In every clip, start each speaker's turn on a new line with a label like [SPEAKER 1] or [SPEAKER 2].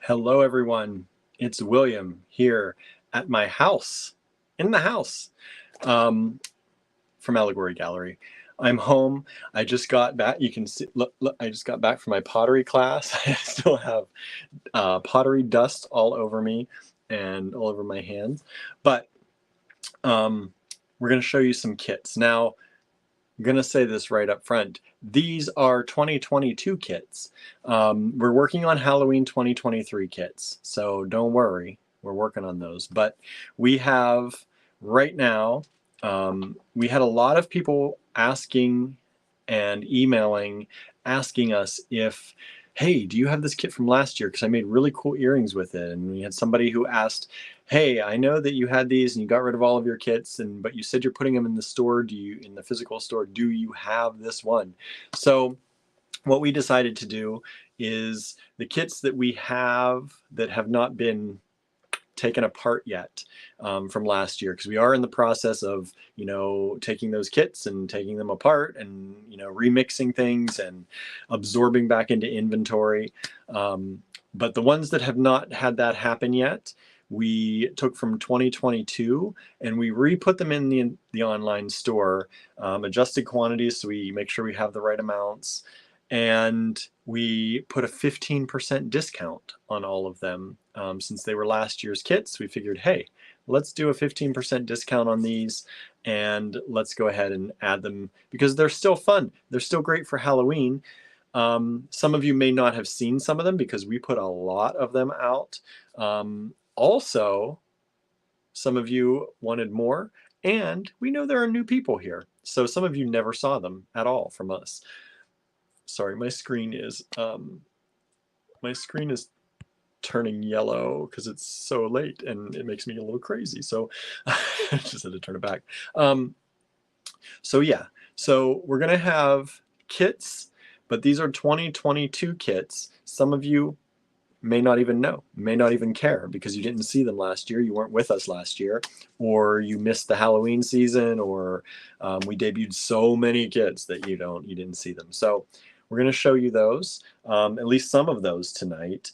[SPEAKER 1] Hello, everyone. It's William here at my house, in the house, um, from Allegory Gallery. I'm home. I just got back. You can see, look, I just got back from my pottery class. I still have pottery dust all over me and all over my hands. But we're going to show you some kits. Now, I'm going to say this right up front. These are 2022 kits. We're working on Halloween 2023 kits, so don't worry. We're working on those. But we have right now, we had a lot of people asking and emailing, asking us if, hey, do you have this kit from last year? Because I made really cool earrings with it. And we had somebody who asked, hey, I know that you had these and you got rid of all of your kits, but you said you're putting them in the store. In the physical store, do you have this one? So what we decided to do is the kits that we have that have not been taken apart yet from last year, because we are in the process of taking those kits and taking them apart and remixing things and absorbing back into inventory, but the ones that have not had that happen yet, we took from 2022 and we re-put them in the online store, adjusted quantities so we make sure we have the right amounts, and we put a 15% discount on all of them. Since they were last year's kits, we figured, hey, let's do a 15% discount on these and let's go ahead and add them because they're still fun. They're still great for Halloween. Some of you may not have seen some of them because we put a lot of them out. Also, some of you wanted more, and we know there are new people here. So some of you never saw them at all from us. Sorry, my screen is turning yellow because it's so late and it makes me a little crazy. So I just had to turn it back. So yeah, so we're gonna have kits, but these are 2022 kits. Some of you may not even know, may not even care because you didn't see them last year, you weren't with us last year, or you missed the Halloween season, or we debuted so many kits that you didn't see them. So we're going to show you those, at least some of those tonight.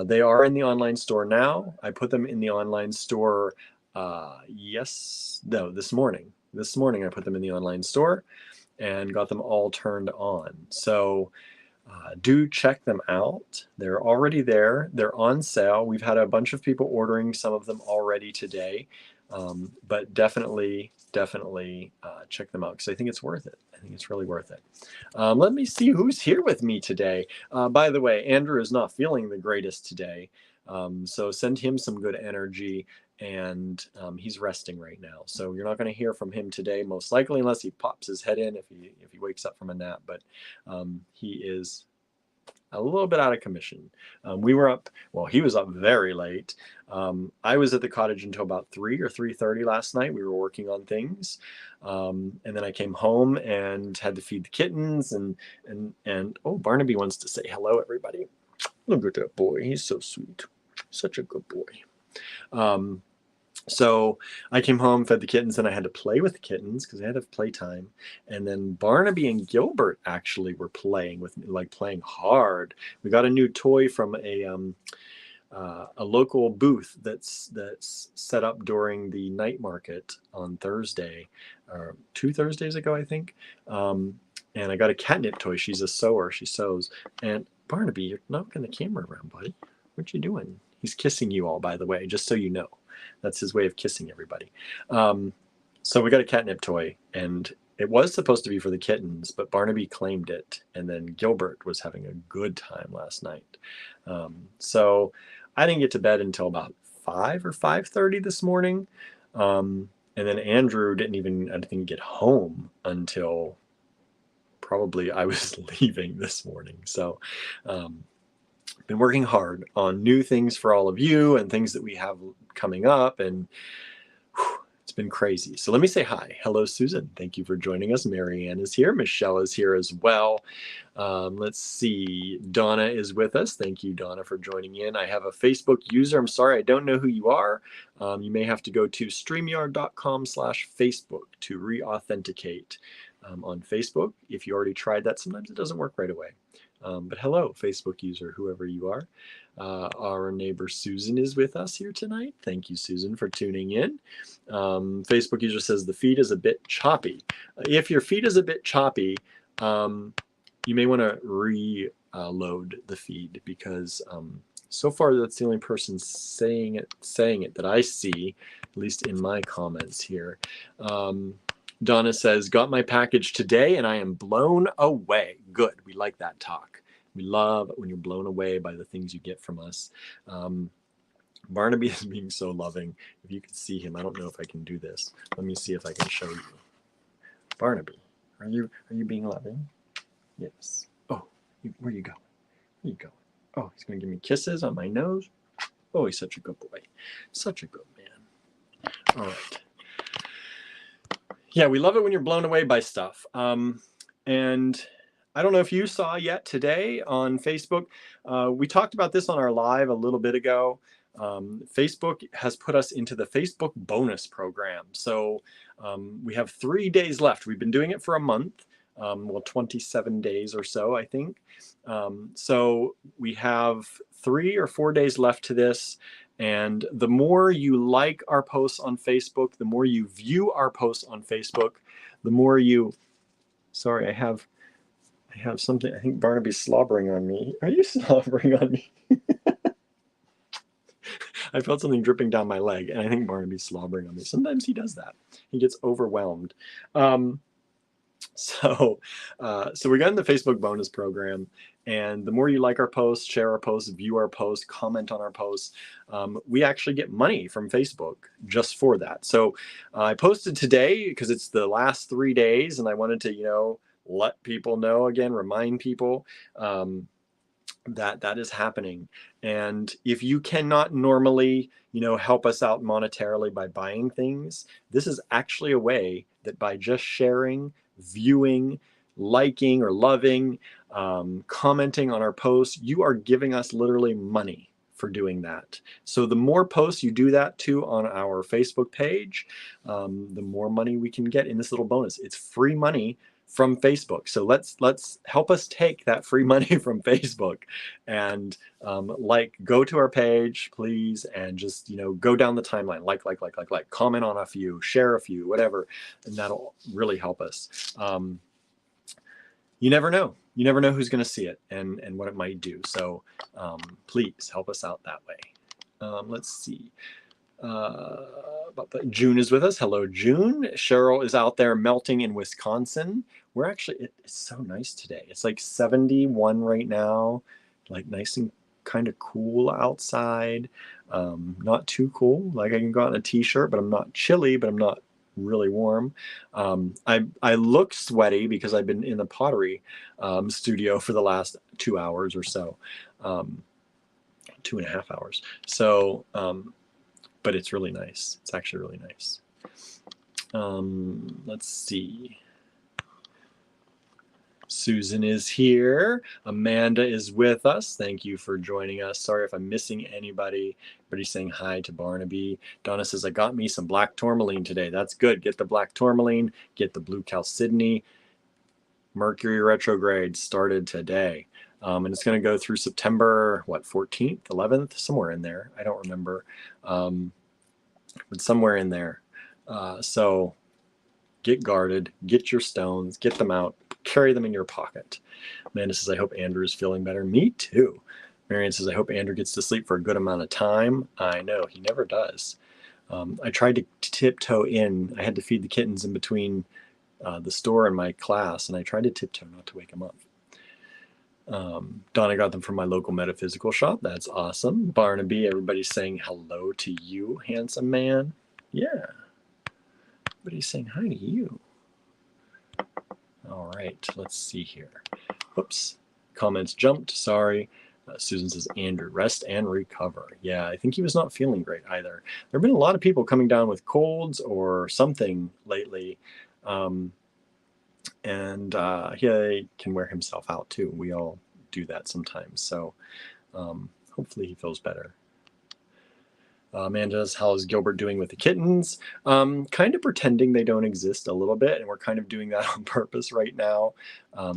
[SPEAKER 1] They are in the online store now. I put them in the online store this morning. This morning I put them in the online store and got them all turned on. So do check them out. They're already there. They're on sale. We've had a bunch of people ordering some of them already today, but definitely check them out because I think it's worth it. I think it's really worth it. Let me see who's here with me today. By the way, Andrew is not feeling the greatest today, so send him some good energy. And he's resting right now, so you're not going to hear from him today, most likely, unless he pops his head in if he wakes up from a nap. But he is a little bit out of commission. We were up, well, he was up very late. I was at the cottage until about 3 or 3:30 last night. We were working on things, and then I came home and had to feed the kittens. And oh, Barnaby wants to say hello, everybody. Look at that boy. He's so sweet. Such a good boy. So I came home, fed the kittens, and I had to play with the kittens because I had to have playtime. And then Barnaby and Gilbert actually were playing with me, like playing hard. We got a new toy from a local booth that's set up during the night market on Thursday, or 2 Thursdays ago, I think. And I got a catnip toy. She's a sewer. She sews. And Barnaby, you're knocking the camera around, buddy. What you doing? He's kissing you all, by the way, just so you know. That's his way of kissing everybody. So we got a catnip toy, and it was supposed to be for the kittens, but Barnaby claimed it, and then Gilbert was having a good time last night. So I didn't get to bed until about 5 or 5:30 this morning, and then Andrew didn't even, I think, get home until probably I was leaving this morning. So been working hard on new things for all of you and things that we have coming up, and it's been crazy. So let me say hi. Hello, Susan. Thank you for joining us. Marianne is here. Michelle is here as well. Let's see. Donna is with us. Thank you, Donna, for joining in. I have a Facebook user. I'm sorry, I don't know who you are. You may have to go to StreamYard.com/Facebook to re-authenticate on Facebook. If you already tried that, sometimes it doesn't work right away. But hello, Facebook user, whoever you are. Our neighbor Susan is with us here tonight. Thank you, Susan, for tuning in. Facebook user says the feed is a bit choppy. If your feed is a bit choppy, you may want to reload the feed, because so far that's the only person saying it that I see, at least in my comments here. Donna says, got my package today and I am blown away. Good. We like that talk. We love when you're blown away by the things you get from us. Barnaby is being so loving. If you could see him, I don't know if I can do this. Let me see if I can show you. Barnaby, are you being loving? Yes. Oh, where you going? Where you going? Oh, he's going to give me kisses on my nose. Oh, he's such a good boy. Such a good man. All right. Yeah, we love it when you're blown away by stuff. And I don't know if you saw yet today on Facebook. We talked about this on our live a little bit ago. Facebook has put us into the Facebook bonus program. So we have 3 days left. We've been doing it for a month. 27 days or so, I think. So we have 3 or 4 days left to this. And the more you like our posts on Facebook, the more you view our posts on Facebook, the more you, sorry, I have something, I think Barnaby's slobbering on me. Are you slobbering on me? I felt something dripping down my leg, and I think Barnaby's slobbering on me. Sometimes he does that. He gets overwhelmed. So we got in the Facebook bonus program, and the more you like our posts, share our posts, view our posts, comment on our posts, we actually get money from Facebook just for that. So I posted today because it's the last 3 days, and I wanted to, let people know again, remind people that is happening. And if you cannot normally, help us out monetarily by buying things, this is actually a way that by just sharing, viewing, liking or loving, commenting on our posts, you are giving us literally money for doing that. So the more posts you do that to on our Facebook page, the more money we can get in this little bonus. It's free money from Facebook. So let's help us take that free money from Facebook and go to our page, please, and just go down the timeline, like, comment on a few, share a few, whatever, and that'll really help us. You never know who's going to see it and what it might do. So please help us out that way. Let's see. June is with us. Hello, June. Cheryl is out there melting in Wisconsin. It's so nice today. It's like 71 right now, like nice and kind of cool outside. Not too cool. Like I can go out in a t-shirt, but I'm not chilly, but I'm not really warm. I look sweaty because I've been in the pottery studio for the last 2 hours or so, 2.5 hours. So, but it's really nice. It's actually really nice. Let's see. Susan is here. Amanda is with us. Thank you for joining us. Sorry if I'm missing anybody. Everybody's saying hi to Barnaby. Donna says, I got me some black tourmaline today. That's good. Get the black tourmaline. Get the blue chalcedony. Mercury retrograde started today. And it's going to go through September, 14th, 11th, somewhere in there. I don't remember. But somewhere in there. So get guarded, get your stones, get them out, carry them in your pocket. Amanda says, I hope Andrew is feeling better. Me too. Marian says, I hope Andrew gets to sleep for a good amount of time. I know, he never does. I tried to tiptoe in. I had to feed the kittens in between the store and my class, and I tried to tiptoe not to wake him up. Donna got them from my local metaphysical shop. That's awesome. Barnaby, everybody's saying hello to you, handsome man. Yeah. Everybody's saying hi to you. All right, let's see here. Whoops. Comments jumped. Sorry. Susan says, Andrew, rest and recover. Yeah, I think he was not feeling great either. There have been a lot of people coming down with colds or something lately. And he can wear himself out too. We all do that sometimes. So hopefully he feels better. Amanda, how's Gilbert doing with the kittens? Kind of pretending they don't exist a little bit, and we're kind of doing that on purpose right now,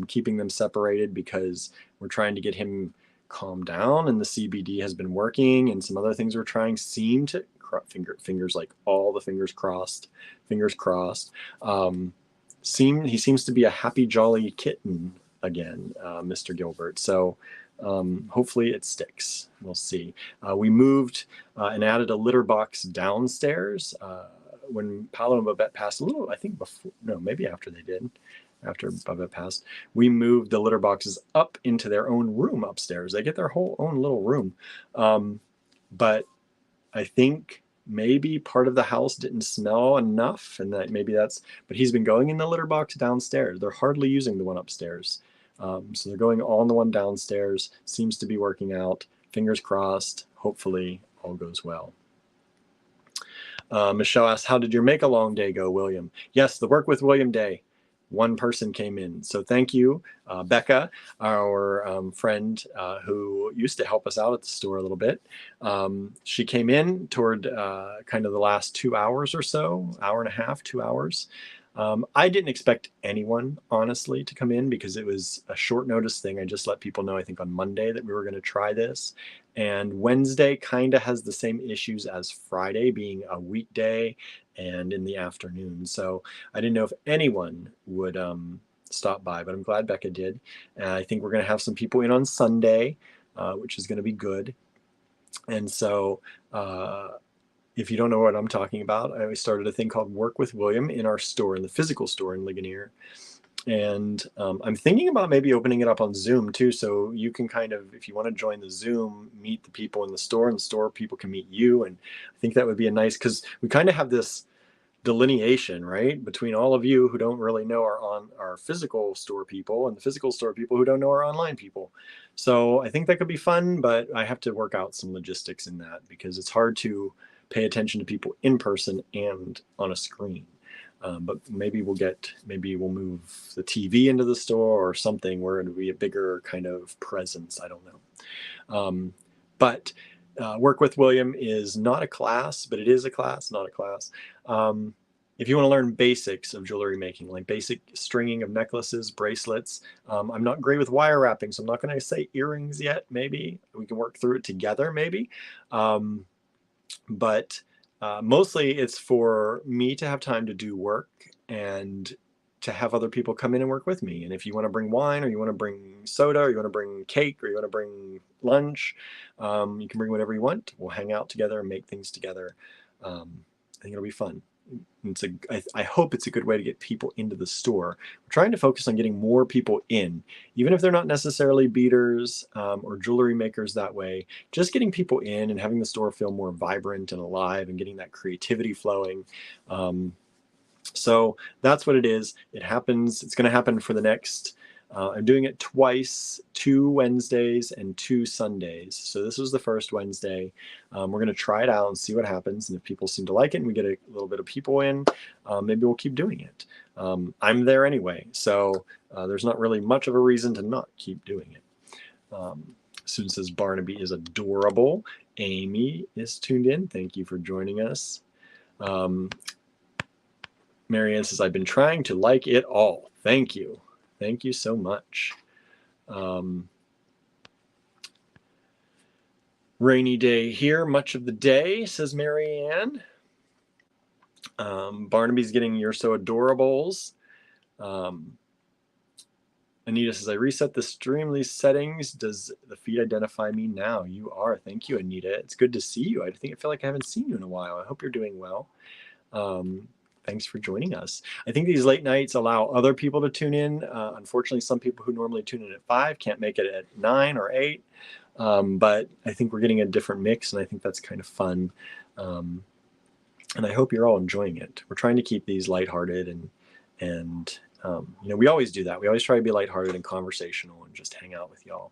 [SPEAKER 1] keeping them separated because we're trying to get him calmed down, and the CBD has been working, and some other things we're trying seem to fingers like all the fingers crossed, he seems to be a happy, jolly kitten again, Mr. Gilbert. So hopefully it sticks. We'll see. We moved and added a litter box downstairs when Paolo and Babette passed a little, I think before, no, maybe after they did. After Babette passed, we moved the litter boxes up into their own room upstairs. They get their whole own little room. But I think maybe part of the house didn't smell enough, and that maybe that's, but he's been going in the litter box downstairs. They're hardly using the one upstairs. So they're going all in the one downstairs. Seems to be working out. Fingers crossed. Hopefully all goes well. Michelle asks, how did your make a long day go, William? Yes, the Work with William Day. One person came in. So thank you, Becca, our friend who used to help us out at the store a little bit. She came in toward kind of the last 2 hours or so, hour and a half, 2 hours. I didn't expect anyone, honestly, to come in because it was a short notice thing. I just let people know, I think on Monday, that we were going to try this. And Wednesday kind of has the same issues as Friday, being a weekday and in the afternoon. So I didn't know if anyone would stop by, but I'm glad Becca did. And I think we're going to have some people in on Sunday, which is going to be good. And so if you don't know what I'm talking about, I started a thing called Work with William in our store, in the physical store in Ligonier. And I'm thinking about maybe opening it up on Zoom too. So you can kind of, if you want to join the Zoom, meet the people in the store, and the store people can meet you. And I think that would be a nice, because we kind of have this delineation, right, between all of you who don't really know our physical store people and the physical store people who don't know our online people. So I think that could be fun, but I have to work out some logistics in that because it's hard to pay attention to people in person and on a screen. But maybe we'll move the TV into the store or something where it'll be a bigger kind of presence. I don't know. But Work with William is not a class, but it is a class, not a class. If you want to learn basics of jewelry making, like basic stringing of necklaces, bracelets, I'm not great with wire wrapping, so I'm not going to say earrings yet. Maybe we can work through it together, maybe. But mostly it's for me to have time to do work and to have other people come in and work with me. And if you want to bring wine, or you want to bring soda, or you want to bring cake, or you want to bring lunch, you can bring whatever you want. We'll hang out together and make things together. I think it'll be fun. I hope it's a good way to get people into the store. We're trying to focus on getting more people in, even if they're not necessarily beaders or jewelry makers that way. Just getting people in and having the store feel more vibrant and alive and getting that creativity flowing. So that's what it is. It happens. It's going to happen for the next, I'm doing it twice, 2 Wednesdays and 2 Sundays. So this was the first Wednesday. We're going to try it out and see what happens. And if people seem to like it and we get a little bit of people in, maybe we'll keep doing it. I'm there anyway. So there's not really much of a reason to not keep doing it. Susan says Barnaby is adorable. Amy is tuned in. Thank you for joining us. Marianne says, I've been trying to like it all. Thank you. Thank you so much. Rainy day here, much of the day, says Marianne. Barnaby's getting You're So Adorables. Anita says, I reset the Streamly settings. Does the feed identify me now? You are. Thank you, Anita. It's good to see you. I feel like I haven't seen you in a while. I hope you're doing well. Thanks for joining us. I think these late nights allow other people to tune in. Unfortunately, some people who normally tune in at 5 can't make it at 9 or 8. But I think we're getting a different mix, and I think that's kind of fun. And I hope you're all enjoying it. We're trying to keep these lighthearted, and we always do that. We always try to be lighthearted and conversational and just hang out with y'all.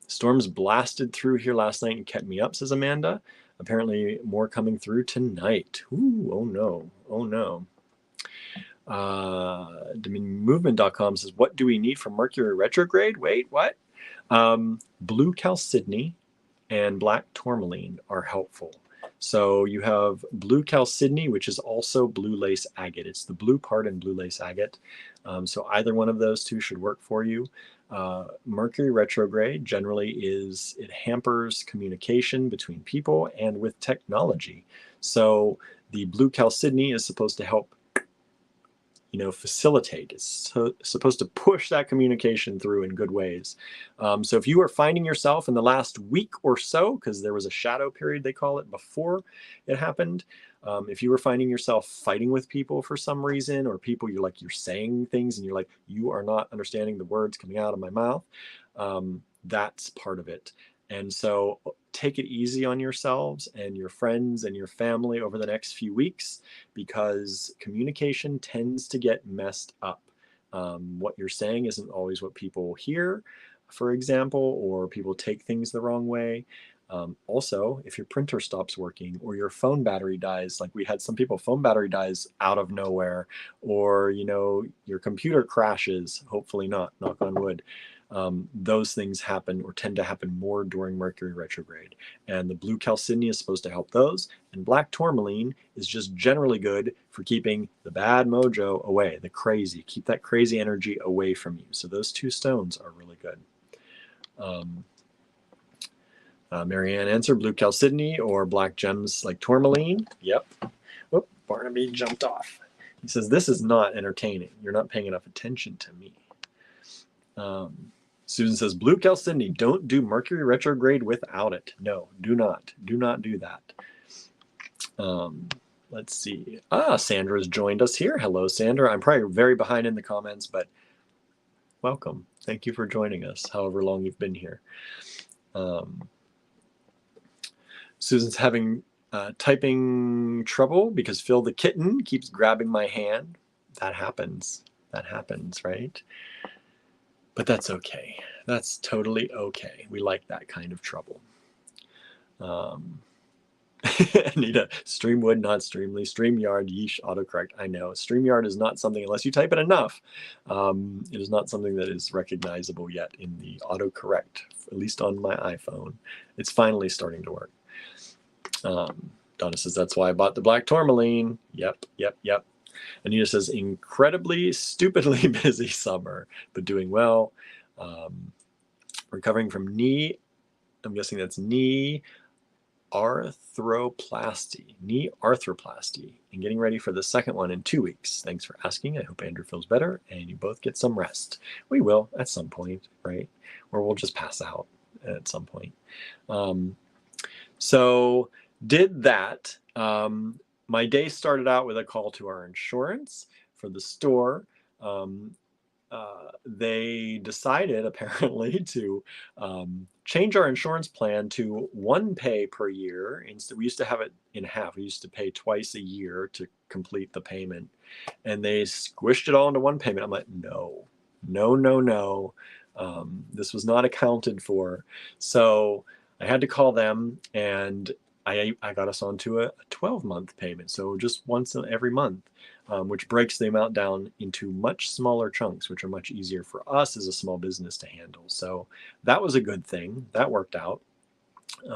[SPEAKER 1] Storms blasted through here last night and kept me up, says Amanda. Apparently more coming through tonight. Ooh, oh no, oh no. DominionMovement.com says, what do we need for Mercury retrograde? Wait, what? Blue chalcedony and black tourmaline are helpful. So you have blue chalcedony, which is also blue lace agate. It's the blue part in blue lace agate. So either one of those two should work for you. Mercury retrograde generally it hampers communication between people and with technology. So the blue chalcedony is supposed to help facilitate. It's supposed to push that communication through in good ways. So if you are finding yourself in the last week or so, because there was a shadow period, they call it, before it happened, if you were finding yourself fighting with people for some reason, or people you're saying things and you're like, you are not understanding the words coming out of my mouth, that's part of it. And so take it easy on yourselves and your friends and your family over the next few weeks, because communication tends to get messed up. What you're saying isn't always what people hear, for example, or people take things the wrong way. Also, if your printer stops working or your phone battery dies, like we had some people, phone battery dies out of nowhere, or your computer crashes, hopefully not, knock on wood. Those things happen or tend to happen more during Mercury retrograde. And the blue chalcedony is supposed to help those. And black tourmaline is just generally good for keeping the bad mojo away, the crazy. Keep that crazy energy away from you. So those two stones are really good. Marianne answered blue chalcedony or black gems like tourmaline. Yep. Oh, Barnaby jumped off. He says, this is not entertaining. You're not paying enough attention to me. Susan says, blue chalcedony, don't do Mercury retrograde without it. No, do not. Do not do that. Let's see. Sandra's joined us here. Hello, Sandra. I'm probably very behind in the comments, but welcome. Thank you for joining us, however long you've been here. Susan's having typing trouble because Phil the kitten keeps grabbing my hand. That happens. That happens, right? But that's okay. That's totally okay. We like that kind of trouble. Anita, Streamwood, not Streamly. StreamYard, yeesh, autocorrect. I know. StreamYard is not something, unless you type it enough, it is not something that is recognizable yet in the autocorrect, at least on my iPhone. It's finally starting to work. Donna says, that's why I bought the black tourmaline. Yep. Anita says, incredibly, stupidly busy summer, but doing well. Recovering from knee, I'm guessing that's knee arthroplasty, and getting ready for the second one in 2 weeks. Thanks for asking. I hope Andrew feels better and you both get some rest. We will at some point, right? Or we'll just pass out at some point. So did that. My day started out with a call to our insurance for the store. They decided apparently to change our insurance plan to one pay per year. Instead, we used to have it in half. We used to pay twice a year to complete the payment, and they squished it all into one payment. I'm like, no. This was not accounted for. So I had to call them, and I got us onto a 12-month payment. So just once every month. Which breaks the amount down into much smaller chunks, which are much easier for us as a small business to handle. So that was a good thing. That worked out. We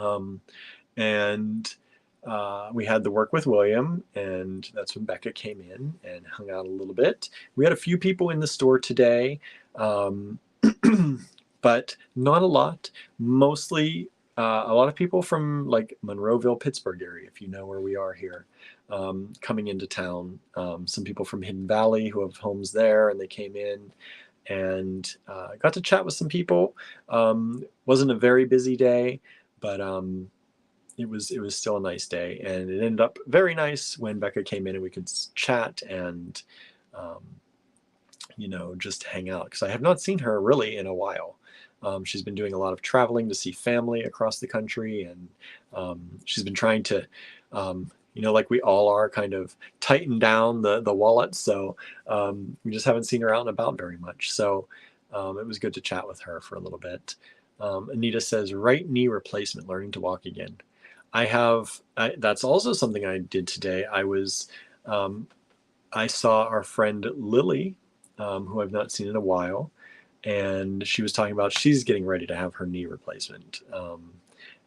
[SPEAKER 1] had the work with William, and that's when Becca came in and hung out a little bit. We had a few people in the store today, but not a lot. Mostly a lot of people from like Monroeville, Pittsburgh area, if you know where we are here. Coming into town. Some people from Hidden Valley who have homes there, and they came in and got to chat with some people. Wasn't a very busy day, but it was still a nice day, and it ended up very nice when Becca came in and we could chat and just hang out, because I have not seen her really in a while. She's been doing a lot of traveling to see family across the country, and she's been trying to like we all are, kind of tighten down the wallet. So we just haven't seen her out and about very much. So it was good to chat with her for a little bit. Anita says, right knee replacement, learning to walk again. That's also something I did today. I saw our friend Lily, who I've not seen in a while, and she was talking about she's getting ready to have her knee replacement.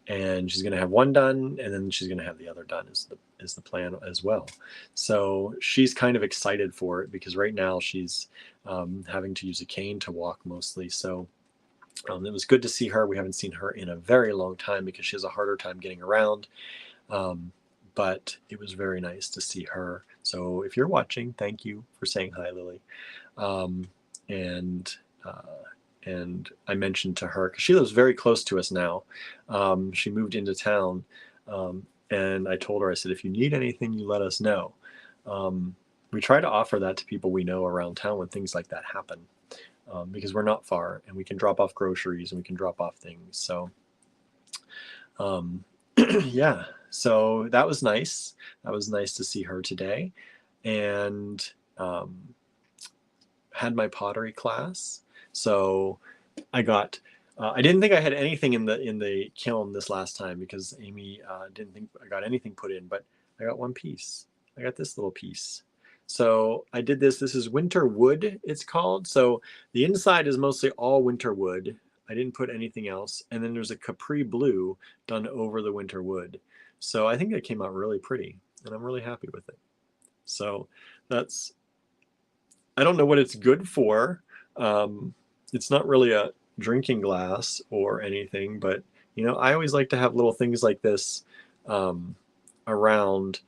[SPEAKER 1] and she's going to have one done, and then she's going to have the other done is the plan as well. So she's kind of excited for it because right now she's having to use a cane to walk mostly. So it was good to see her. We haven't seen her in a very long time because she has a harder time getting around. But it was very nice to see her. So if you're watching, thank you for saying hi, Lily. And I mentioned to her, because she lives very close to us now. She moved into town, and I told her, I said, if you need anything, you let us know. We try to offer that to people we know around town when things like that happen, because we're not far, and we can drop off groceries and we can drop off things. So yeah, so that was nice. That was nice to see her today. And had my pottery class. So I got, I didn't think I had anything in the kiln this last time because Amy didn't think I got anything put in, but I got one piece. I got this little piece. So I did this. This is winter wood, it's called. So the inside is mostly all winter wood. I didn't put anything else. And then there's a capri blue done over the winter wood. So I think it came out really pretty, and I'm really happy with it. So that's, I don't know what it's good for. It's not really a drinking glass or anything, but you know, I always like to have little things like this around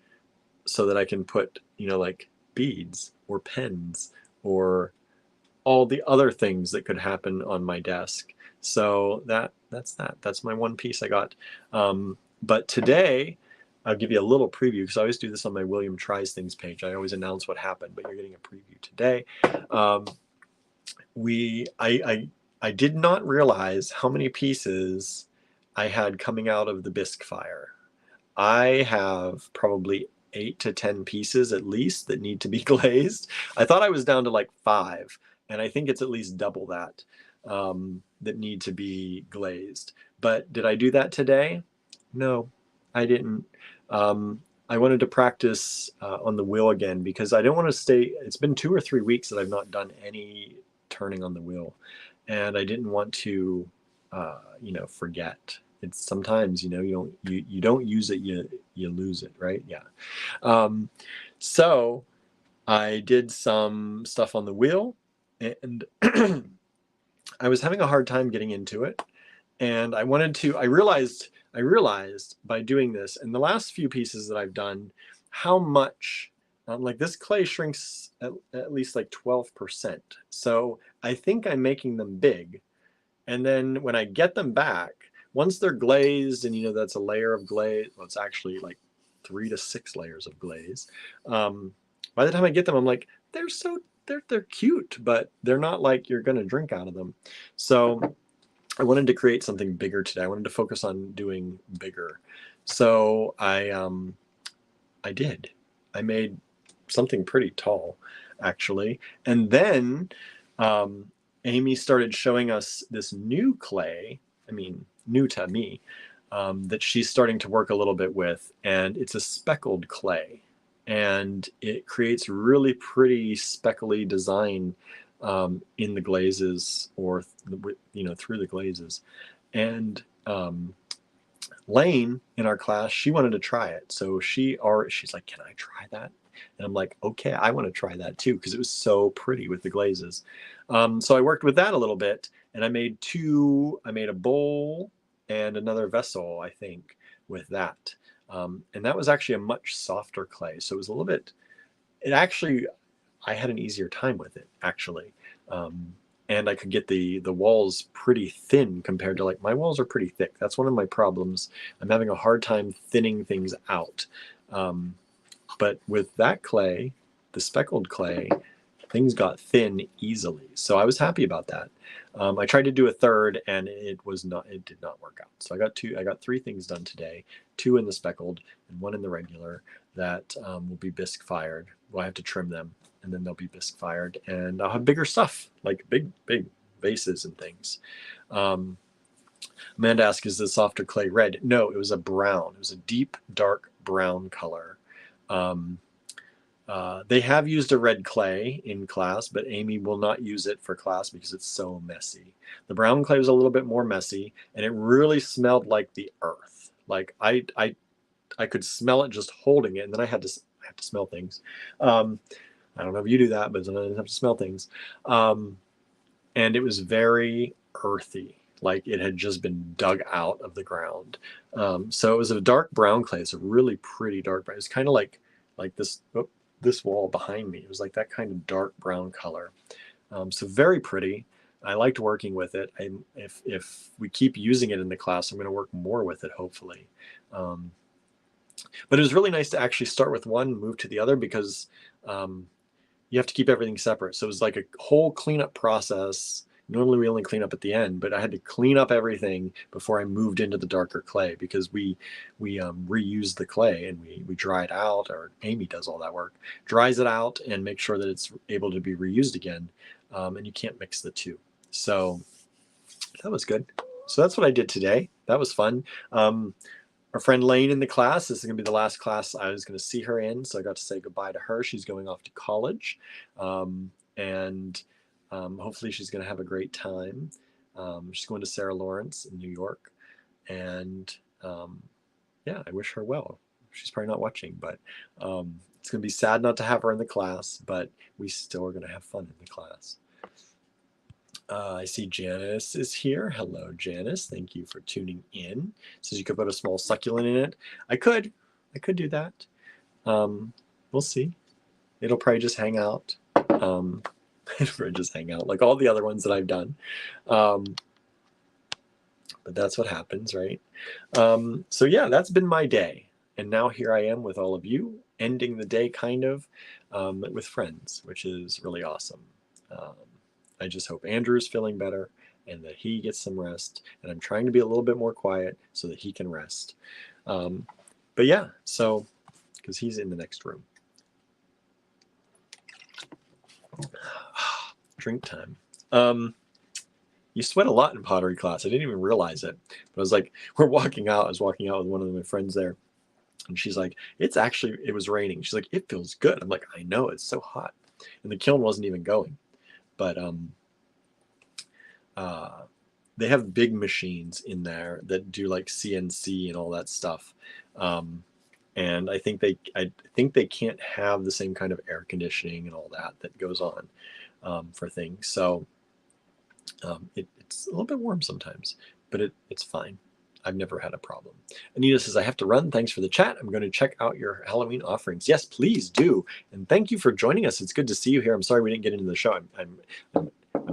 [SPEAKER 1] so that I can put, you know, like beads or pens or all the other things that could happen on my desk. So that's my one piece I got. But today, I'll give you a little preview because I always do this on my William Tries Things page. I always announce what happened, but you're getting a preview today. I did not realize how many pieces I had coming out of the bisque fire. I have probably 8 to 10 pieces at least that need to be glazed. I thought I was down to like 5, and I think it's at least double that that need to be glazed. But did I do that today? No, I didn't. I wanted to practice on the wheel again because I don't want to stay. It's been 2 or 3 weeks that I've not done any turning on the wheel, and I didn't want to, you know, forget. It's sometimes, you know, you don't use it, you lose it, right? Yeah. So I did some stuff on the wheel, and I was having a hard time getting into it, and I wanted to. I realized by doing this and the last few pieces that I've done, how much like this clay shrinks at least like 12%. So I think I'm making them big. And then when I get them back, once they're glazed, and you know, that's a layer of glaze, well, it's actually like 3 to 6 layers of glaze. By the time I get them, I'm like, they're cute, but they're not like you're going to drink out of them. So I wanted to create something bigger today. I wanted to focus on doing bigger. So I did. I made something pretty tall, actually. And then Amy started showing us this new clay, I mean, new to me, that she's starting to work a little bit with. And it's a speckled clay. And it creates really pretty speckly design in the glazes, or you know, through the glazes. And Lane in our class, she wanted to try it, so she's like, can I try that? And I'm like, okay, I want to try that too, because it was so pretty with the glazes. So I worked with that a little bit, and I made a bowl and another vessel, I think, with that. And that was actually a much softer clay, so it was a little bit, I had an easier time with it, actually. And I could get the walls pretty thin compared to, like, my walls are pretty thick. That's one of my problems. I'm having a hard time thinning things out. But with that clay, the speckled clay, things got thin easily. So I was happy about that. I tried to do a third, and it did not work out. So I got 3 things done today, 2 in the speckled and 1 in the regular that will be bisque fired. Well, I have to trim them, and then they'll be bisque fired, and I'll have bigger stuff, like big vases and things. Amanda asked, is the softer clay red? No, it was a brown. It was a deep, dark brown color. They have used a red clay in class, but Amy will not use it for class because it's so messy. The brown clay was a little bit more messy, and it really smelled like the earth. Like I could smell it just holding it, and then I have to smell things. I don't know if you do that, but sometimes I have to smell things. And it was very earthy, like it had just been dug out of the ground. So it was a dark brown clay. It's a really pretty dark brown. It's kind of like this. Oh, this wall behind me. It was like that kind of dark brown color. So very pretty. I liked working with it. If we keep using it in the class, I'm going to work more with it, hopefully. But it was really nice to actually start with one, move to the other, because you have to keep everything separate. So it was like a whole cleanup process. Normally we only clean up at the end, but I had to clean up everything before I moved into the darker clay, because we reuse the clay and we dry it out, or Amy does all that work, dries it out and make sure that it's able to be reused again. And you can't mix the two. So that was good. So that's what I did today. That was fun. Our friend Lane in the class, this is going to be the last class I was going to see her in, so I got to say goodbye to her. She's going off to college, and hopefully she's going to have a great time. She's going to Sarah Lawrence in New York, and yeah, I wish her well. She's probably not watching, but it's going to be sad not to have her in the class, but we still are going to have fun in the class. I see Janice is here. Hello, Janice. Thank you for tuning in. Says you could put a small succulent in it. I could do that. We'll see. It'll probably just hang out. It'll probably just hang out like all the other ones that I've done. But that's what happens, right? So yeah, that's been my day. And now here I am with all of you, ending the day kind of with friends, which is really awesome. I just hope Andrew is feeling better and that he gets some rest. And I'm trying to be a little bit more quiet so that he can rest. But yeah, so, because he's in the next room. Drink time. You sweat a lot in pottery class. I didn't even realize it. But I was like, we're walking out. I was walking out with one of my friends there. And she's like, it was raining. She's like, it feels good. I'm like, I know, it's so hot. And the kiln wasn't even going. But they have big machines in there that do like CNC and all that stuff. And I think they can't have the same kind of air conditioning and all that goes on for things. So it's a little bit warm sometimes, but it's fine. I've never had a problem. Anita says, I have to run. Thanks for the chat. I'm going to check out your Halloween offerings. Yes, please do. And thank you for joining us. It's good to see you here. I'm sorry we didn't get into the show. I'm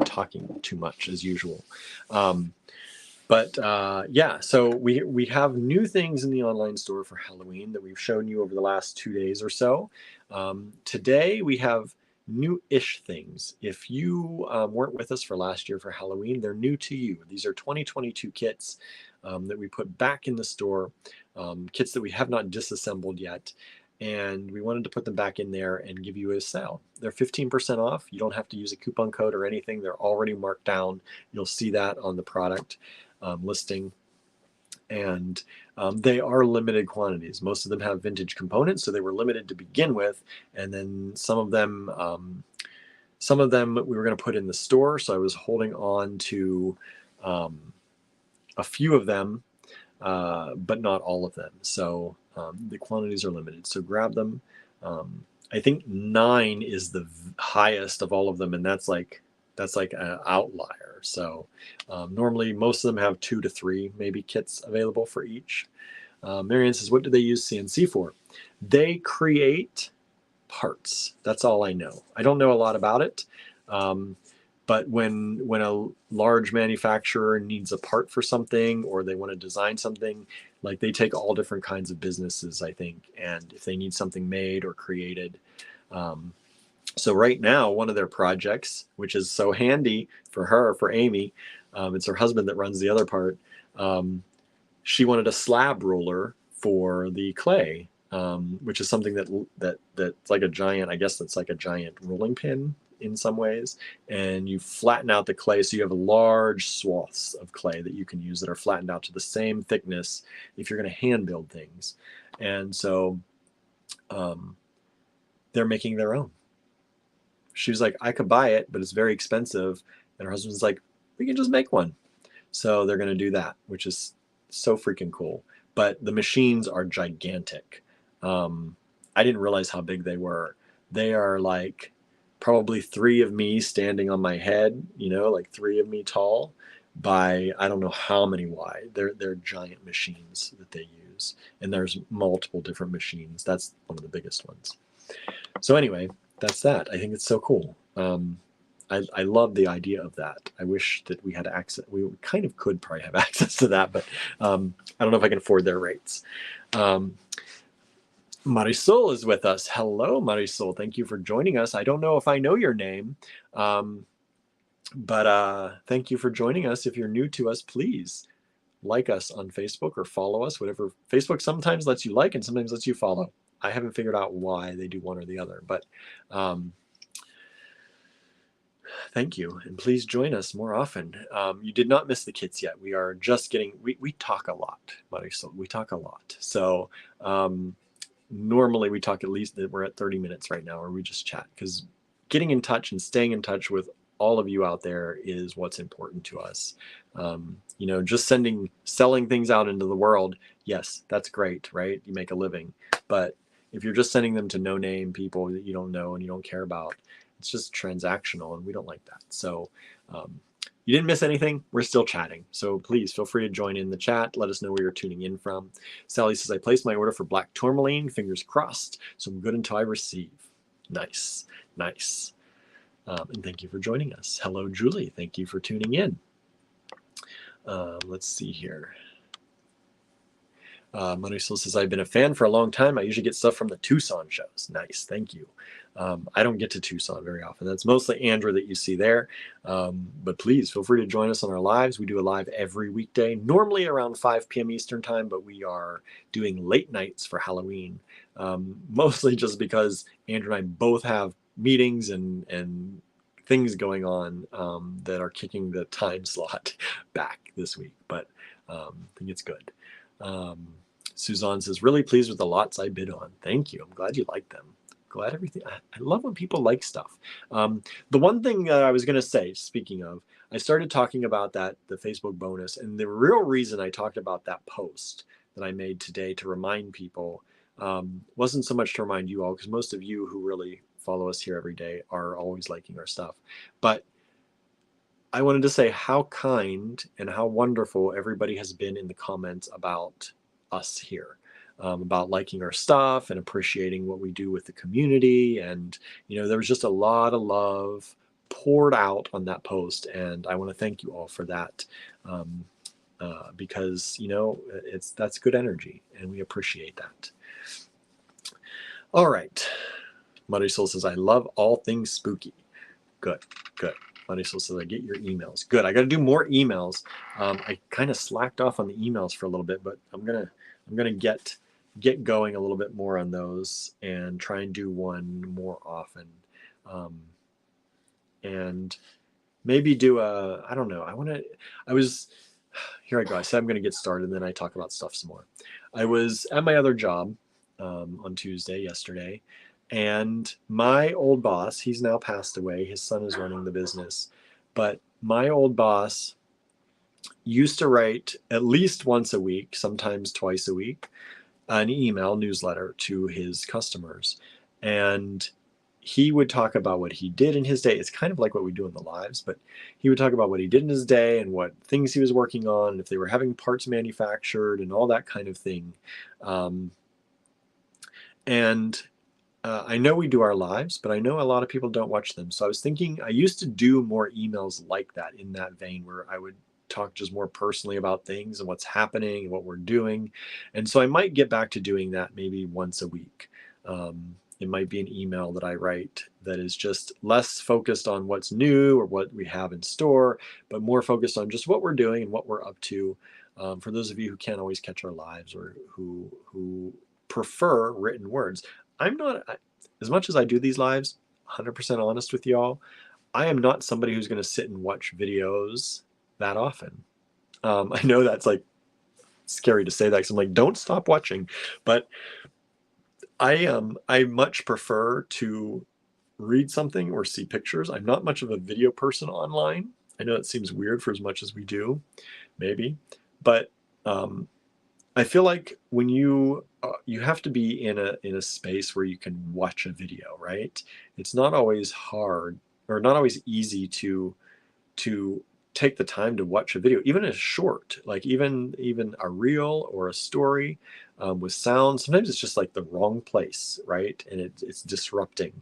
[SPEAKER 1] talking too much as usual. Yeah, so we have new things in the online store for Halloween that we've shown you over the last 2 days or so. Today we have new-ish things. If you weren't with us for last year for Halloween, they're new to you. These are 2022 kits that we put back in the store, kits that we have not disassembled yet. And we wanted to put them back in there and give you a sale. They're 15% off. You don't have to use a coupon code or anything. They're already marked down. You'll see that on the product listing. And they are limited quantities. Most of them have vintage components, so they were limited to begin with. And then some of them we were going to put in the store. So I was holding on to a few of them, but not all of them. So the quantities are limited. So grab them. I think 9 is the highest of all of them, and that's like an outlier. So normally most of them have 2 to 3 maybe kits available for each. Marianne says, what do they use CNC for? They create parts. That's all I know. I don't know a lot about it. But when a large manufacturer needs a part for something, or they want to design something, like they take all different kinds of businesses, I think, and if they need something made or created. So right now, one of their projects, which is so handy for her, for Amy, it's her husband that runs the other part. She wanted a slab roller for the clay, which is something that's like a giant, I guess that's like a giant rolling pin in some ways, and you flatten out the clay so you have large swaths of clay that you can use that are flattened out to the same thickness if you're going to hand build things. And so they're making their own. She was like, I could buy it, but it's very expensive. And her husband's like, we can just make one. So they're going to do that, which is so freaking cool. But the machines are gigantic. I didn't realize how big they were. They are like probably 3 of me standing on my head, like 3 of me tall by I don't know how many wide. They're giant machines that they use. And there's multiple different machines. That's one of the biggest ones. So anyway, that's that. I think it's so cool. I love the idea of that. I wish that we had access. We kind of could probably have access to that, but I don't know if I can afford their rates. Marisol is with us. Hello, Marisol. Thank you for joining us. I don't know if I know your name, but thank you for joining us. If you're new to us, please like us on Facebook or follow us, whatever. Facebook sometimes lets you like and sometimes lets you follow. I haven't figured out why they do one or the other, but thank you. And please join us more often. You did not miss the kids yet. We are just getting, we talk a lot, Marisol. We talk a lot. So normally we talk at least, we're at 30 minutes right now, or we just chat, because getting in touch and staying in touch with all of you out there is what's important to us. Just selling things out into the world. Yes, that's great, right? You make a living, but if you're just sending them to no-name people that you don't know and you don't care about, it's just transactional, and we don't like that. So you didn't miss anything. We're still chatting. So please feel free to join in the chat. Let us know where you're tuning in from. Sally says, I placed my order for black tourmaline, fingers crossed. So I'm good until I receive. Nice, nice. And thank you for joining us. Hello, Julie. Thank you for tuning in. Let's see here. Marisol says, I've been a fan for a long time. I usually get stuff from the Tucson shows. Nice. Thank you. I don't get to Tucson very often. That's mostly Andrew that you see there. But please feel free to join us on our lives. We do a live every weekday, normally around 5 p.m. Eastern time, but we are doing late nights for Halloween, mostly just because Andrew and I both have meetings and things going on that are kicking the time slot back this week. But I think it's good. Suzanne says, really pleased with the lots I bid on. Thank you. I'm glad you like them. Glad everything. I love when people like stuff. The one thing that I was going to say, speaking of, I started talking about the Facebook bonus, and the real reason I talked about that post that I made today to remind people wasn't so much to remind you all, because most of you who really follow us here every day are always liking our stuff. But I wanted to say how kind and how wonderful everybody has been in the comments about us here, about liking our stuff and appreciating what we do with the community. And, there was just a lot of love poured out on that post. And I want to thank you all for that, because, that's good energy and we appreciate that. All right. Marisol says, I love all things spooky. Good, good. Marisol says, I get your emails. Good. I got to do more emails. I kind of slacked off on the emails for a little bit, but I'm gonna get going a little bit more on those and try and do one more often, and maybe do I don't know. Here I go. I said I'm gonna get started, and then I talk about stuff some more. I was at my other job on Tuesday, yesterday. And my old boss, he's now passed away. His son is running the business. But my old boss used to write at least once a week, sometimes twice a week, an email newsletter to his customers. And he would talk about what he did in his day. It's kind of like what we do in the lives, but he would talk about what he did in his day and what things he was working on, and if they were having parts manufactured and all that kind of thing. I know we do our lives, but I know a lot of people don't watch them. So I was thinking, I used to do more emails like that, in that vein, where I would talk just more personally about things and what's happening and what we're doing. And so I might get back to doing that maybe once a week. It might be an email that I write that is just less focused on what's new or what we have in store, but more focused on just what we're doing and what we're up to. For those of you who can't always catch our lives, or who prefer written words. I'm not, as much as I do these lives, 100% honest with y'all, I am not somebody who's going to sit and watch videos that often. I know that's like scary to say that, because I'm like, don't stop watching. But I much prefer to read something or see pictures. I'm not much of a video person online. I know it seems weird for as much as we do, maybe, but um, I feel like when you have to be in a space where you can watch a video, right? It's not always hard or not always easy to take the time to watch a video, even a short, like even a reel or a story with sound. Sometimes it's just like the wrong place, right? And it's disrupting.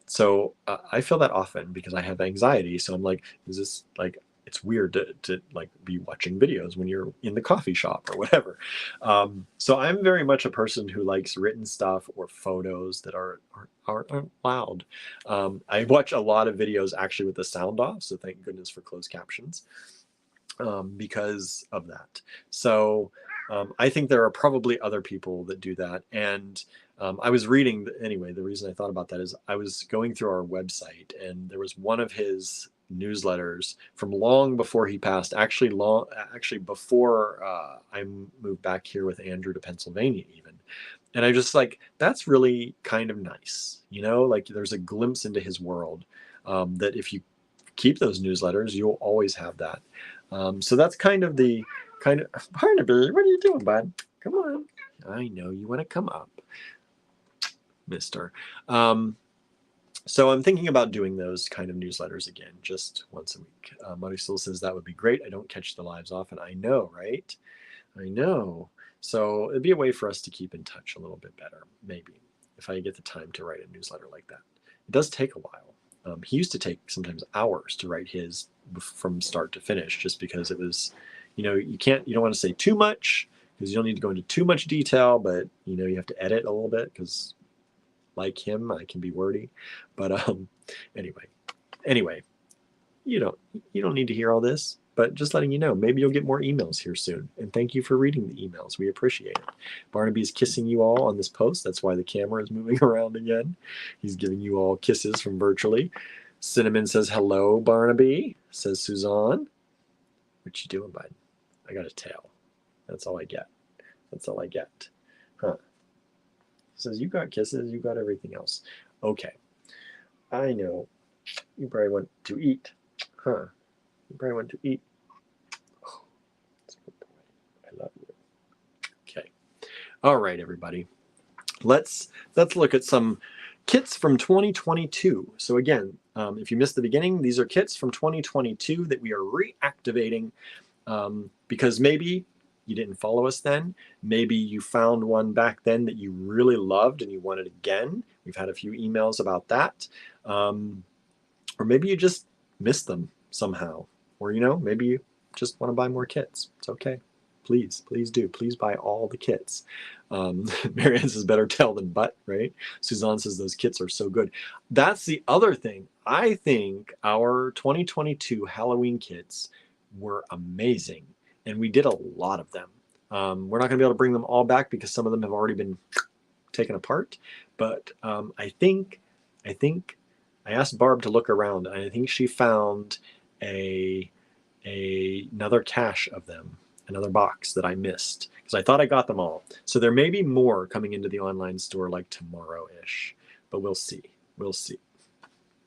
[SPEAKER 1] So I feel that often because I have anxiety. So I'm like, is this like, it's weird to like be watching videos when you're in the coffee shop or whatever. So I'm very much a person who likes written stuff or photos that aren't loud. I watch a lot of videos actually with the sound off. So thank goodness for closed captions because of that. So I think there are probably other people that do that. And I was reading, anyway, the reason I thought about that is I was going through our website and there was one of his newsletters from long before he passed, actually before I moved back here with Andrew to Pennsylvania even. And I just like, that's really kind of nice, like there's a glimpse into his world that if you keep those newsletters, you'll always have that. So that's kind of Barnaby, what are you doing, bud? Come on. I know you want to come up, mister. So I'm thinking about doing those kind of newsletters again, just once a week. Marisol says that would be great. I don't catch the lives often. I know, right? I know. So it'd be a way for us to keep in touch a little bit better, maybe, if I get the time to write a newsletter like that. It does take a while. He used to take sometimes hours to write his from start to finish, just because it was, you don't want to say too much because you don't need to go into too much detail, but you have to edit a little bit because like him, I can be wordy. But anyway, you don't need to hear all this, but just letting you know, maybe you'll get more emails here soon. And thank you for reading the emails. We appreciate it. Barnaby's kissing you all on this post. That's why the camera is moving around again. He's giving you all kisses from virtually. Cinnamon says, hello, Barnaby, says Suzanne. What you doing, bud? I got a tail. That's all I get. That's all I get. Huh. He says, you got kisses, you got everything else. Okay. I know. You probably want to eat. Huh. You probably want to eat. Oh, that's a good boy. I love you. Okay. All right, everybody. Let's look at some kits from 2022. So again, if you missed the beginning, these are kits from 2022 that we are reactivating because maybe you didn't follow us then. Maybe you found one back then that you really loved and you want it again. We've had a few emails about that. Or maybe you just missed them somehow. Or, maybe you just want to buy more kits. It's okay. Please do. Please buy all the kits. Marianne says better tell than but, right? Suzanne says those kits are so good. That's the other thing. I think our 2022 Halloween kits were amazing. And we did a lot of them. We're not going to be able to bring them all back because some of them have already been taken apart. But I think I asked Barb to look around, and I think she found another cache of them, another box that I missed because I thought I got them all. So there may be more coming into the online store like tomorrow-ish, but we'll see. We'll see.